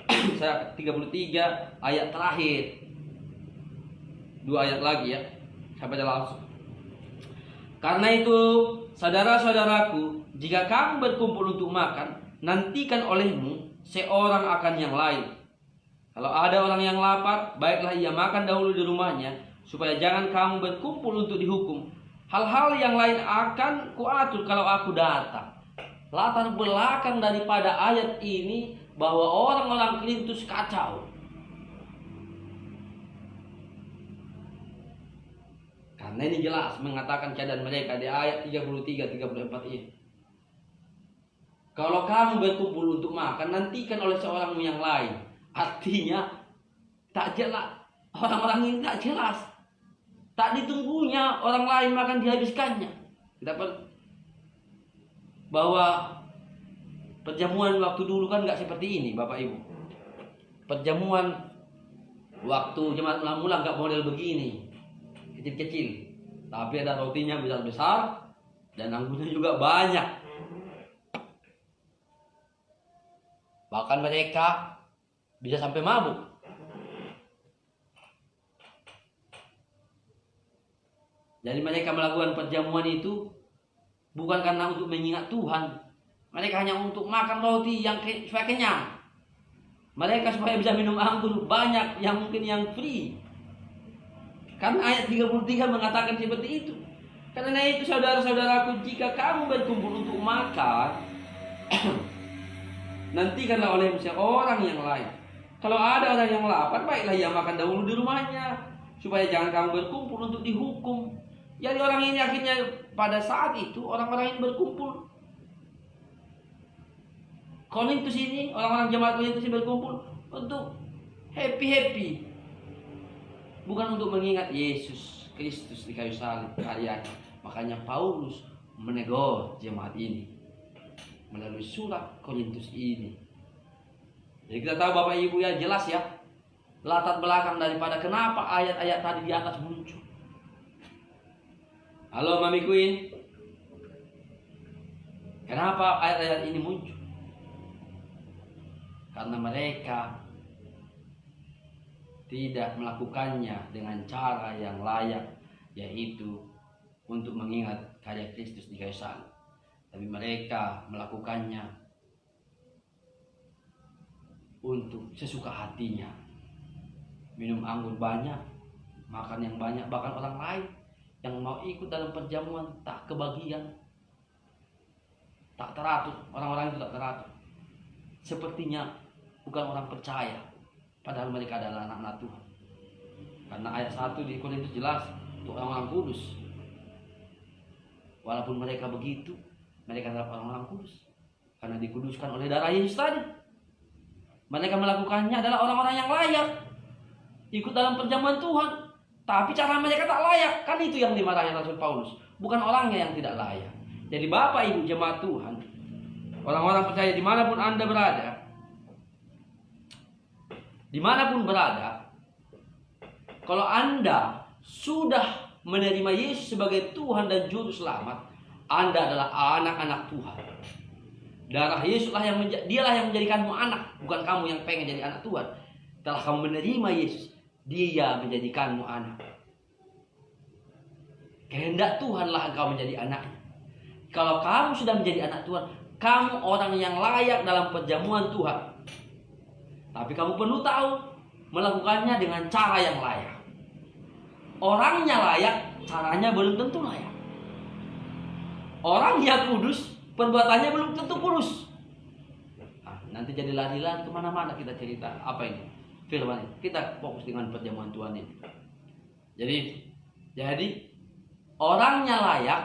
33 ayat terakhir. 2 ayat lagi ya. Saya baca langsung. Karena itu, saudara-saudaraku, jika kamu berkumpul untuk makan, nantikan olehmu seorang akan yang lain. Kalau ada orang yang lapar, baiklah ia makan dahulu di rumahnya, supaya jangan kamu berkumpul untuk dihukum. Hal-hal yang lain akan kuatur kalau aku datang. Latar belakang daripada ayat ini bahwa orang-orang Korintus kacau. Karena ini jelas mengatakan keadaan mereka di ayat 33-34 ini. Kalau kamu berkumpul untuk makan, nantikan oleh seorang yang lain. Artinya tak jelas. Orang-orang ini tak jelas. Tak ditunggunya orang lain makan dihabiskannya. Kita bahwa perjamuan waktu dulu kan nggak seperti ini, Bapak Ibu. Perjamuan waktu jemaat mula-mula nggak model begini, kecil-kecil, tapi ada rotinya besar-besar dan anggurnya juga banyak. Bahkan mereka bisa sampai mabuk. Jadi mereka melakukan perjamuan itu bukan karena untuk mengingat Tuhan. Mereka hanya untuk makan roti yang supaya kenyang. Mereka supaya bisa minum anggur banyak yang mungkin yang free. Karena ayat 33 mengatakan seperti itu. Karena itu saudara-saudaraku, jika kamu berkumpul untuk makan, nantikanlah oleh orang yang lain. Kalau ada orang yang lapar, baiklah ia makan dahulu di rumahnya, supaya jangan kamu berkumpul untuk dihukum. Jadi orang ini akhirnya pada saat itu orang-orang ini berkumpul. Korintus ini, orang-orang jemaat Korintus ini berkumpul untuk happy-happy. Bukan untuk mengingat Yesus Kristus di kayu salib karyanya. Makanya Paulus menegur jemaat ini melalui surat Korintus ini. Jadi kita tahu Bapak Ibu ya, jelas ya latar belakang daripada kenapa ayat-ayat tadi di atas muncul. Halo Mami Queen, kenapa ayat-ayat ini muncul? Karena mereka tidak melakukannya dengan cara yang layak, yaitu untuk mengingat karya Kristus di kayu salib. Tapi mereka melakukannya untuk sesuka hatinya. Minum anggur banyak, makan yang banyak, bahkan orang lain yang mau ikut dalam perjamuan tak kebagian, tak teratur. Orang-orang itu tak teratur, sepertinya bukan orang percaya, padahal mereka adalah anak-anak Tuhan. Karena ayat 1 di Korintus jelas untuk orang-orang kudus. Walaupun mereka begitu, mereka adalah orang-orang kudus karena dikuduskan oleh darah Yesus tadi. Mereka melakukannya adalah orang-orang yang layak ikut dalam perjamuan Tuhan, tapi cara mereka tak layak. Kan itu yang dimarahi Rasul Paulus, bukan orangnya yang tidak layak. Jadi Bapak Ibu jemaat Tuhan, orang-orang percaya dimanapun Anda berada, kalau Anda sudah menerima Yesus sebagai Tuhan dan Juru Selamat, Anda adalah anak-anak Tuhan. Darah Yesuslah dialah yang menjadikanmu anak, bukan kamu yang pengen jadi anak Tuhan. Setelah kamu menerima Yesus, Dia menjadikanmu anak. Kehendak Tuhanlah engkau menjadi anaknya. Kalau kamu sudah menjadi anak Tuhan, kamu orang yang layak dalam perjamuan Tuhan. Tapi kamu perlu tahu melakukannya dengan cara yang layak. Orangnya layak, caranya belum tentu layak. Orangnya kudus, perbuatannya belum tentu kudus. Nah, nanti jadi lari-lari kemana-mana kita cerita apa ini firman ini. Kita fokus dengan perjamuan Tuhan ini. Jadi orangnya layak,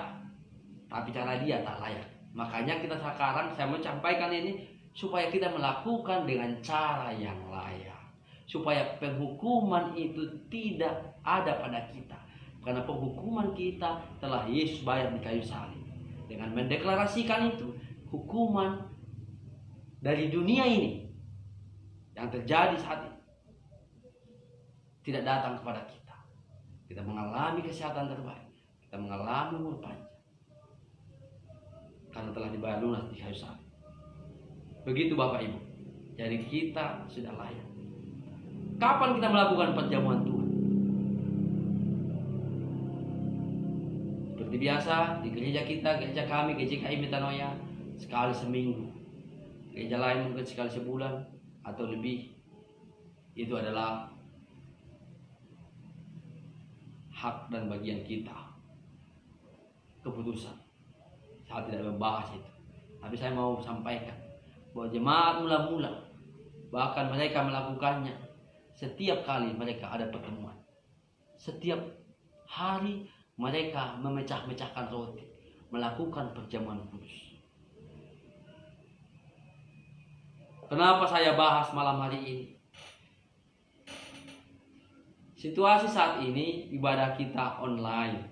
tapi cara dia tak layak. Makanya kita sekarang saya mau sampaikan ini supaya kita melakukan dengan cara yang layak, supaya penghukuman itu tidak ada pada kita. Karena penghukuman kita telah Yesus bayar di kayu salib. Dengan mendeklarasikan itu, hukuman dari dunia ini yang terjadi saat ini tidak datang kepada kita. Kita mengalami kesehatan terbaik, kita mengalami umur panjang, karena telah dibayar lunas di kayu salib. Begitu Bapak Ibu. Jadi kita sudah layak. Kapan kita melakukan perjamuan Tuhan? Seperti biasa di gereja kita, gereja kami, GJKI Metanoia, sekali seminggu. Gereja lain mungkin sekali sebulan atau lebih. Itu adalah hak dan bagian kita. Keputusan. Saya tidak membahas itu. Tapi saya mau sampaikan bahwa jemaat mula-mula, bahkan mereka melakukannya setiap kali mereka ada pertemuan. Setiap hari mereka memecah-mecahkan roti, melakukan perjamuan kudus. Kenapa saya bahas malam hari ini? Situasi saat ini ibadah kita online,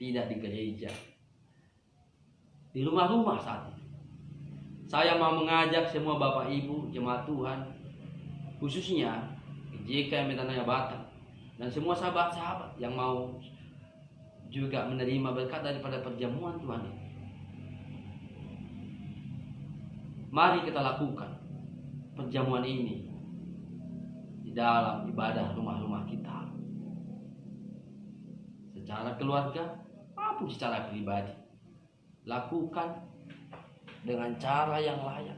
tidak di gereja, di rumah-rumah saat ini. Saya mau mengajak semua Bapak Ibu jemaat Tuhan, khususnya GJKI Metanoia Batam, dan semua sahabat-sahabat yang mau juga menerima berkat daripada perjamuan Tuhan ini. Mari kita lakukan perjamuan ini di dalam ibadah rumah-rumah kita, secara keluarga maupun secara pribadi. Lakukan dengan cara yang layak,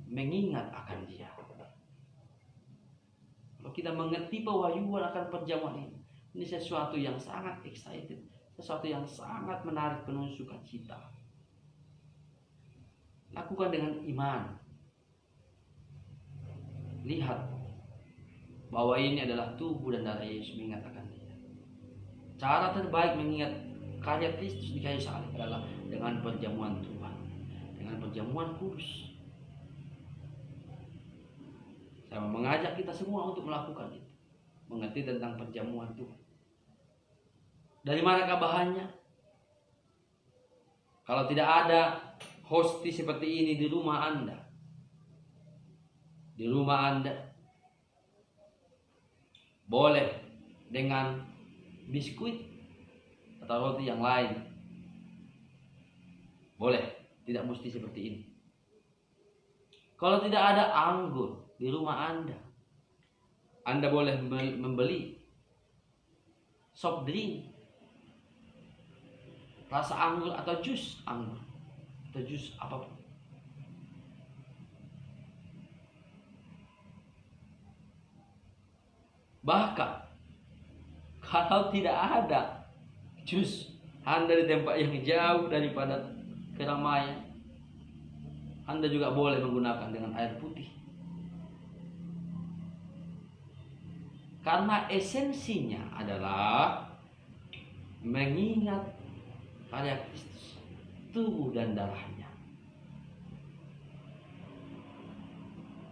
mengingat akan Dia. kita mengerti pewahyuan akan perjamuan ini sesuatu yang sangat excited, sesuatu yang sangat menarik, penuh sukacita. Lakukan dengan iman. Lihat bahwa ini adalah tubuh dan darah Yesus, mengatakan dia. Cara terbaik mengingat karya Kristus di kayu salib adalah dengan perjamuan Tuhan, dengan perjamuan kudus. Saya mengajak kita semua untuk melakukan itu, mengerti tentang perjamuan Tuhan. Dari manakah bahannya? Kalau tidak ada hosti seperti ini di rumah Anda, boleh dengan biskuit atau roti yang lain. Boleh, tidak mesti seperti ini. Kalau tidak ada anggur di rumah Anda boleh membeli soft drink, rasa anggur atau jus anggur atau jus apapun. Bahkan kalau tidak ada jus Anda di tempat yang jauh daripada keramaian, Anda juga boleh menggunakan dengan air putih. Karena esensinya adalah mengingat karya Kristus, tubuh dan darahnya.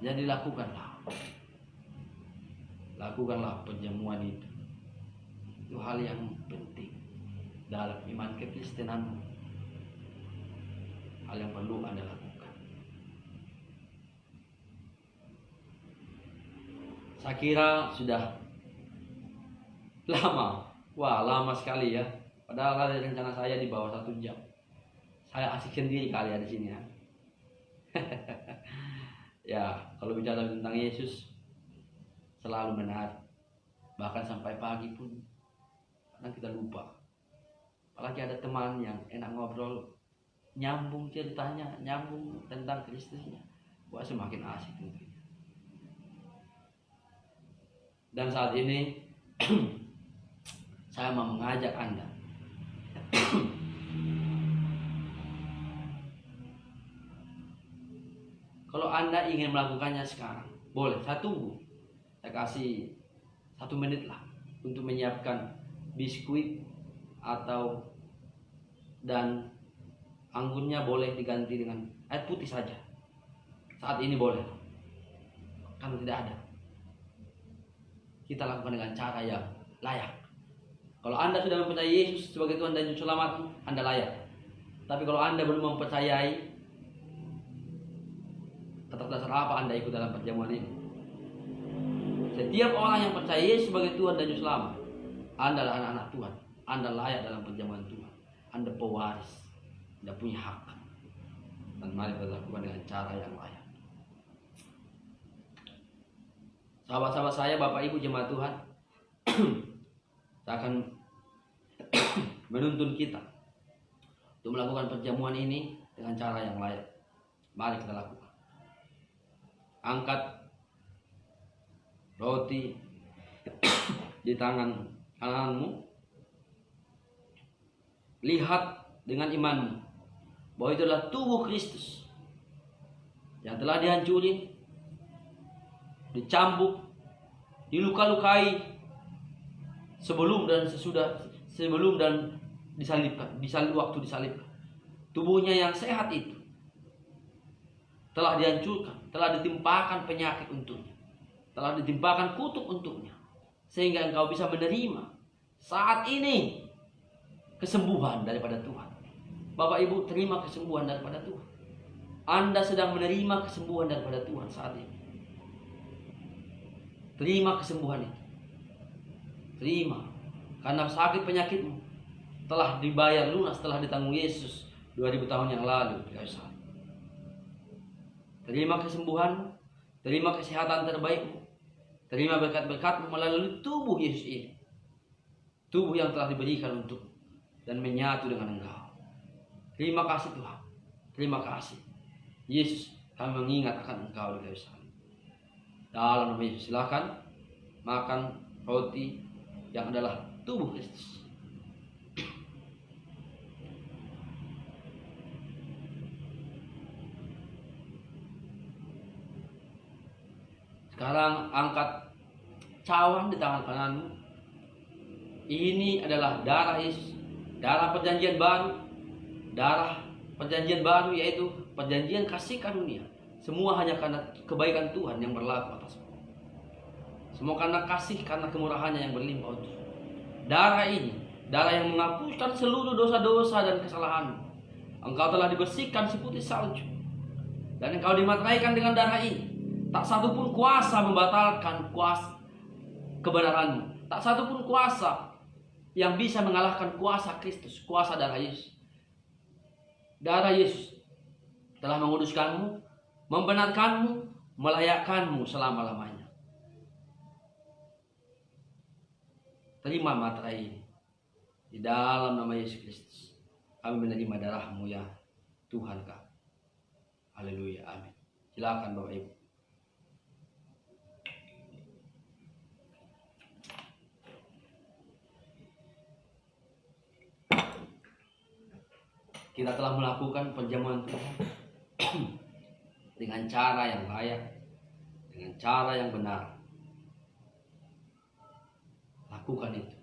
Jadi lakukanlah perjamuan itu. Itu hal yang penting dalam iman kekristenanmu. Hal yang perlu Anda lakukan. Saya kira sudah lama sekali ya. Padahal ada rencana saya di bawah 1 jam. Saya asik sendiri kali ya di sini ya. Ya, kalau bicara tentang Yesus selalu menarik. Bahkan sampai pagi pun kadang kita lupa. Apalagi ada teman yang enak ngobrol, nyambung ceritanya, nyambung tentang Kristusnya. Wah, semakin asik tentunya. Dan saat ini saya mau mengajak Anda kalau Anda ingin melakukannya sekarang, boleh, saya tunggu. Saya kasih 1 menit lah untuk menyiapkan biskuit dan anggurnya boleh diganti dengan air putih saja. Saat ini boleh. Karena tidak ada. Kita lakukan dengan cara yang layak. Kalau Anda sudah mempercayai Yesus sebagai Tuhan dan Juru Selamat, Anda layak. Tapi kalau Anda belum mempercayai, atas dasar apa Anda ikut dalam perjamuan ini? Setiap orang yang percaya Yesus sebagai Tuhan dan Juru Selamat, Anda adalah anak-anak Tuhan. Anda layak dalam perjamuan Tuhan. Anda pewaris. Anda punya hak. Dan mari kita lakukan dengan cara yang layak. Sahabat-sahabat saya, Bapak Ibu jemaat Tuhan, saya akan menuntun kita untuk melakukan perjamuan ini dengan cara yang layak. Mari kita lakukan. Angkat roti di tangan kananmu. Lihat dengan imanmu bahwa itu adalah tubuh Kristus yang telah dihancurin, dicambuk, diluka-lukai sebelum dan disalibkan, waktu disalibkan. Tubuhnya yang sehat itu telah dihancurkan, telah ditimpakan penyakit untuknya, telah ditimpakan kutuk untuknya, sehingga engkau bisa menerima saat ini kesembuhan daripada Tuhan. Bapak Ibu, terima kesembuhan daripada Tuhan. Anda sedang menerima kesembuhan daripada Tuhan saat ini. Terima kesembuhan itu. Terima. Karena sakit penyakitmu telah dibayar lunas, telah ditanggung Yesus 2000 tahun yang lalu di kayu salib. Terima kesembuhanmu, terima kesehatan terbaikmu, terima berkat-berkatmu melalui tubuh Yesus ini. Tubuh yang telah diberikan untuk dan menyatu dengan engkau. Terima kasih Tuhan. Terima kasih Yesus, kami mengingat akan engkau di kayu salib. Dalam nama Yesus, silakan makan roti yang adalah tubuh Kristus. Sekarang angkat cawan di tangan kananmu. Ini adalah darah Yesus, darah perjanjian baru. Darah perjanjian baru yaitu perjanjian kasih karunia. Semua hanya karena kebaikan Tuhan yang berlaku atasmu. Semua karena kasih, karena kemurahannya yang berlimpah untuk. Darah ini, darah yang menghapuskan seluruh dosa-dosa dan kesalahanmu. Engkau telah dibersihkan seputih salju. Dan engkau dimateraikan dengan darah ini. Tak satu pun kuasa membatalkan kuasa kebenaranmu. Tak satu pun kuasa yang bisa mengalahkan kuasa Kristus, kuasa darah Yesus. Darah Yesus telah menguduskanmu, membenarkanmu, melayakkanmu selama-lamanya. Terima materai ini. Di dalam nama Yesus Kristus, kami menerima darah-Mu ya Tuhan kami. Haleluya, amin. Silakan Bapak Ibu. Kita telah melakukan perjamuan Tuhan dengan cara yang layak, dengan cara yang benar. Lakukan itu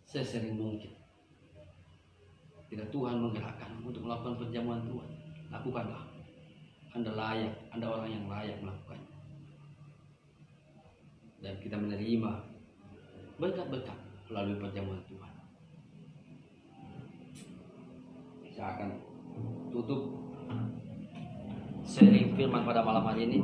sesering mungkin. Jika Tuhan menggerakkan untuk melakukan perjamuan Tuhan, lakukanlah. Anda layak, Anda orang yang layak melakukannya. Dan kita menerima berkat-berkat melalui perjamuan Tuhan. Saya akan tutup sharing firman pada malam hari ini.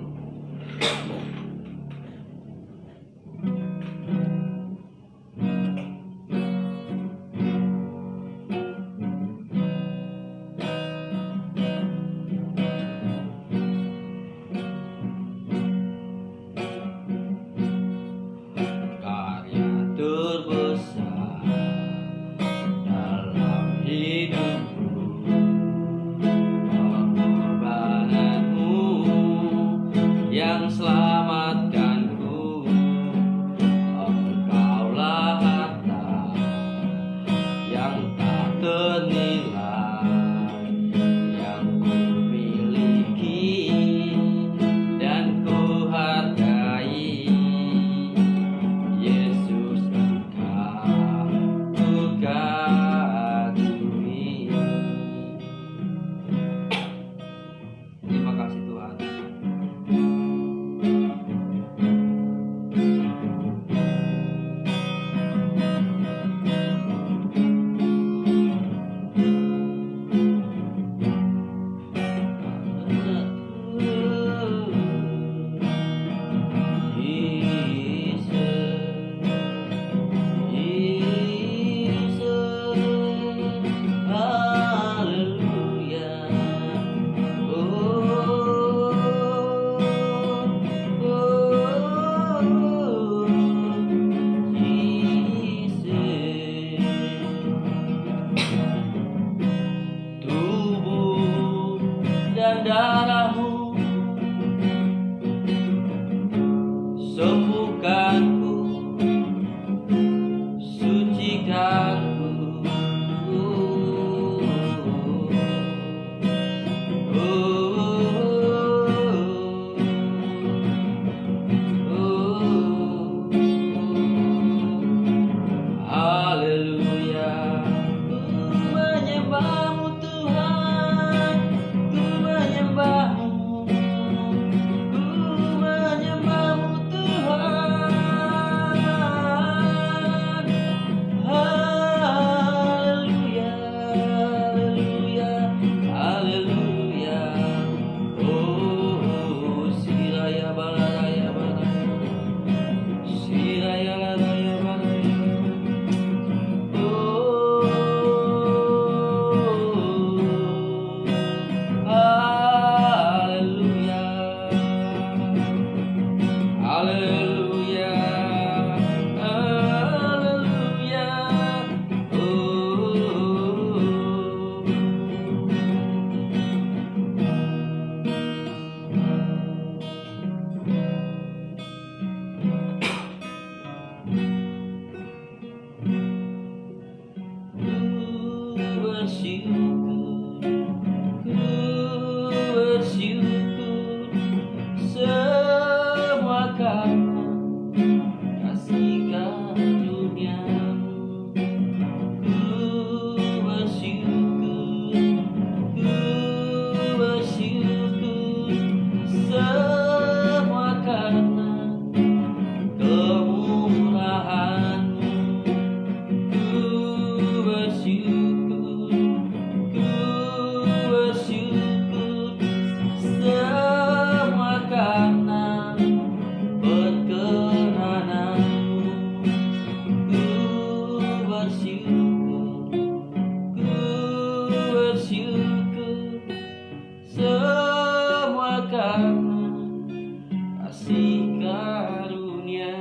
kasih karunia.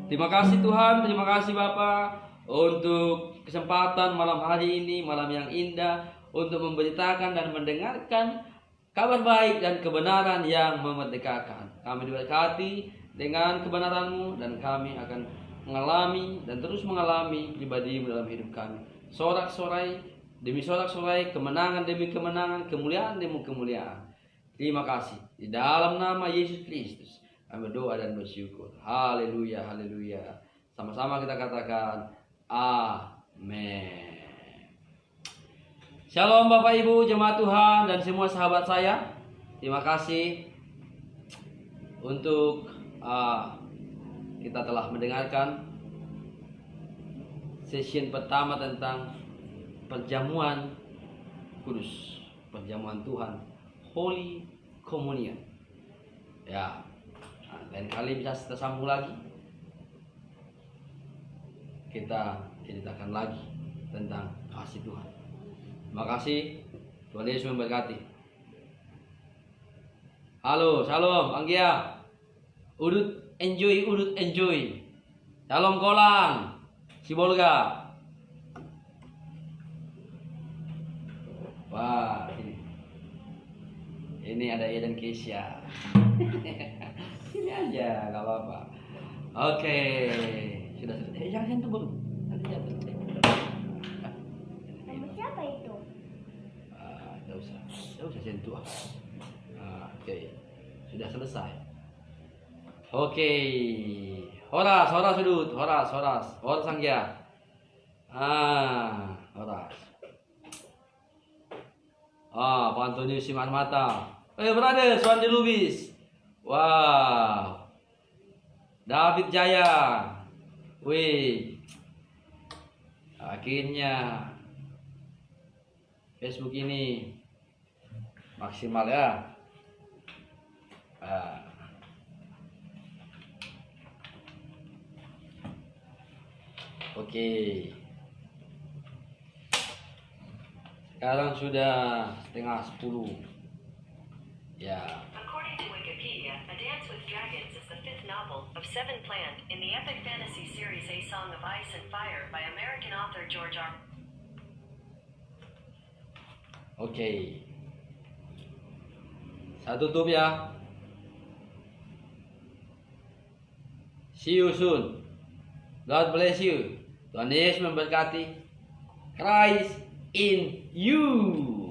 Terima kasih Tuhan, terima kasih Bapa untuk kesempatan malam hari ini, malam yang indah, untuk memberitakan dan mendengarkan kabar baik dan kebenaran yang memerdekakan. Kami diberkati dengan kebenaran-Mu, dan kami akan mengalami dan terus mengalami pribadi-Mu dalam hidup kami. Sorak-sorai demi sorak-sorai, kemenangan demi kemenangan, kemuliaan demi kemuliaan. Terima kasih. Di dalam nama Yesus Kristus kami berdoa dan bersyukur. Haleluya, haleluya. Sama-sama kita katakan amin. Shalom Bapak Ibu, jemaat Tuhan dan semua sahabat saya. Terima kasih untuk kita telah mendengarkan session pertama tentang perjamuan kudus, perjamuan Tuhan, Holy Communion. Ya, lain kali bisa kita sambung lagi. Kita ceritakan lagi tentang kasih Tuhan. Terima kasih. Tuhan Yesus memberkati. Halo, shalom, Anggia. Udut enjoy. Shalom Kolang, Sibolga. Wah, ini ada Eden Kesia. Sini aja, gak apa-apa. Oke, sudah. Jangan sentuh dulu. Nanti jatuh. Siapa itu? Tidak usah sentuh. Oke, sudah selesai. Oke, horas sudut, horas Anggia. Horas. Pak Antonius Siman Mata. Brother, Swandi Lubis. Wow. David Jaya. Wih. Akhirnya Facebook ini maksimal ya. Oke. Sekarang sudah 9:30. Ya. According to Wikipedia, A Dance with Dragons is the fifth novel of seven planned in the epic fantasy series A Song of Ice and Fire by American author George R. Oke. Saya tutup ya. See you soon. God bless you. Tuhan Yesus memberkati. Christ in you.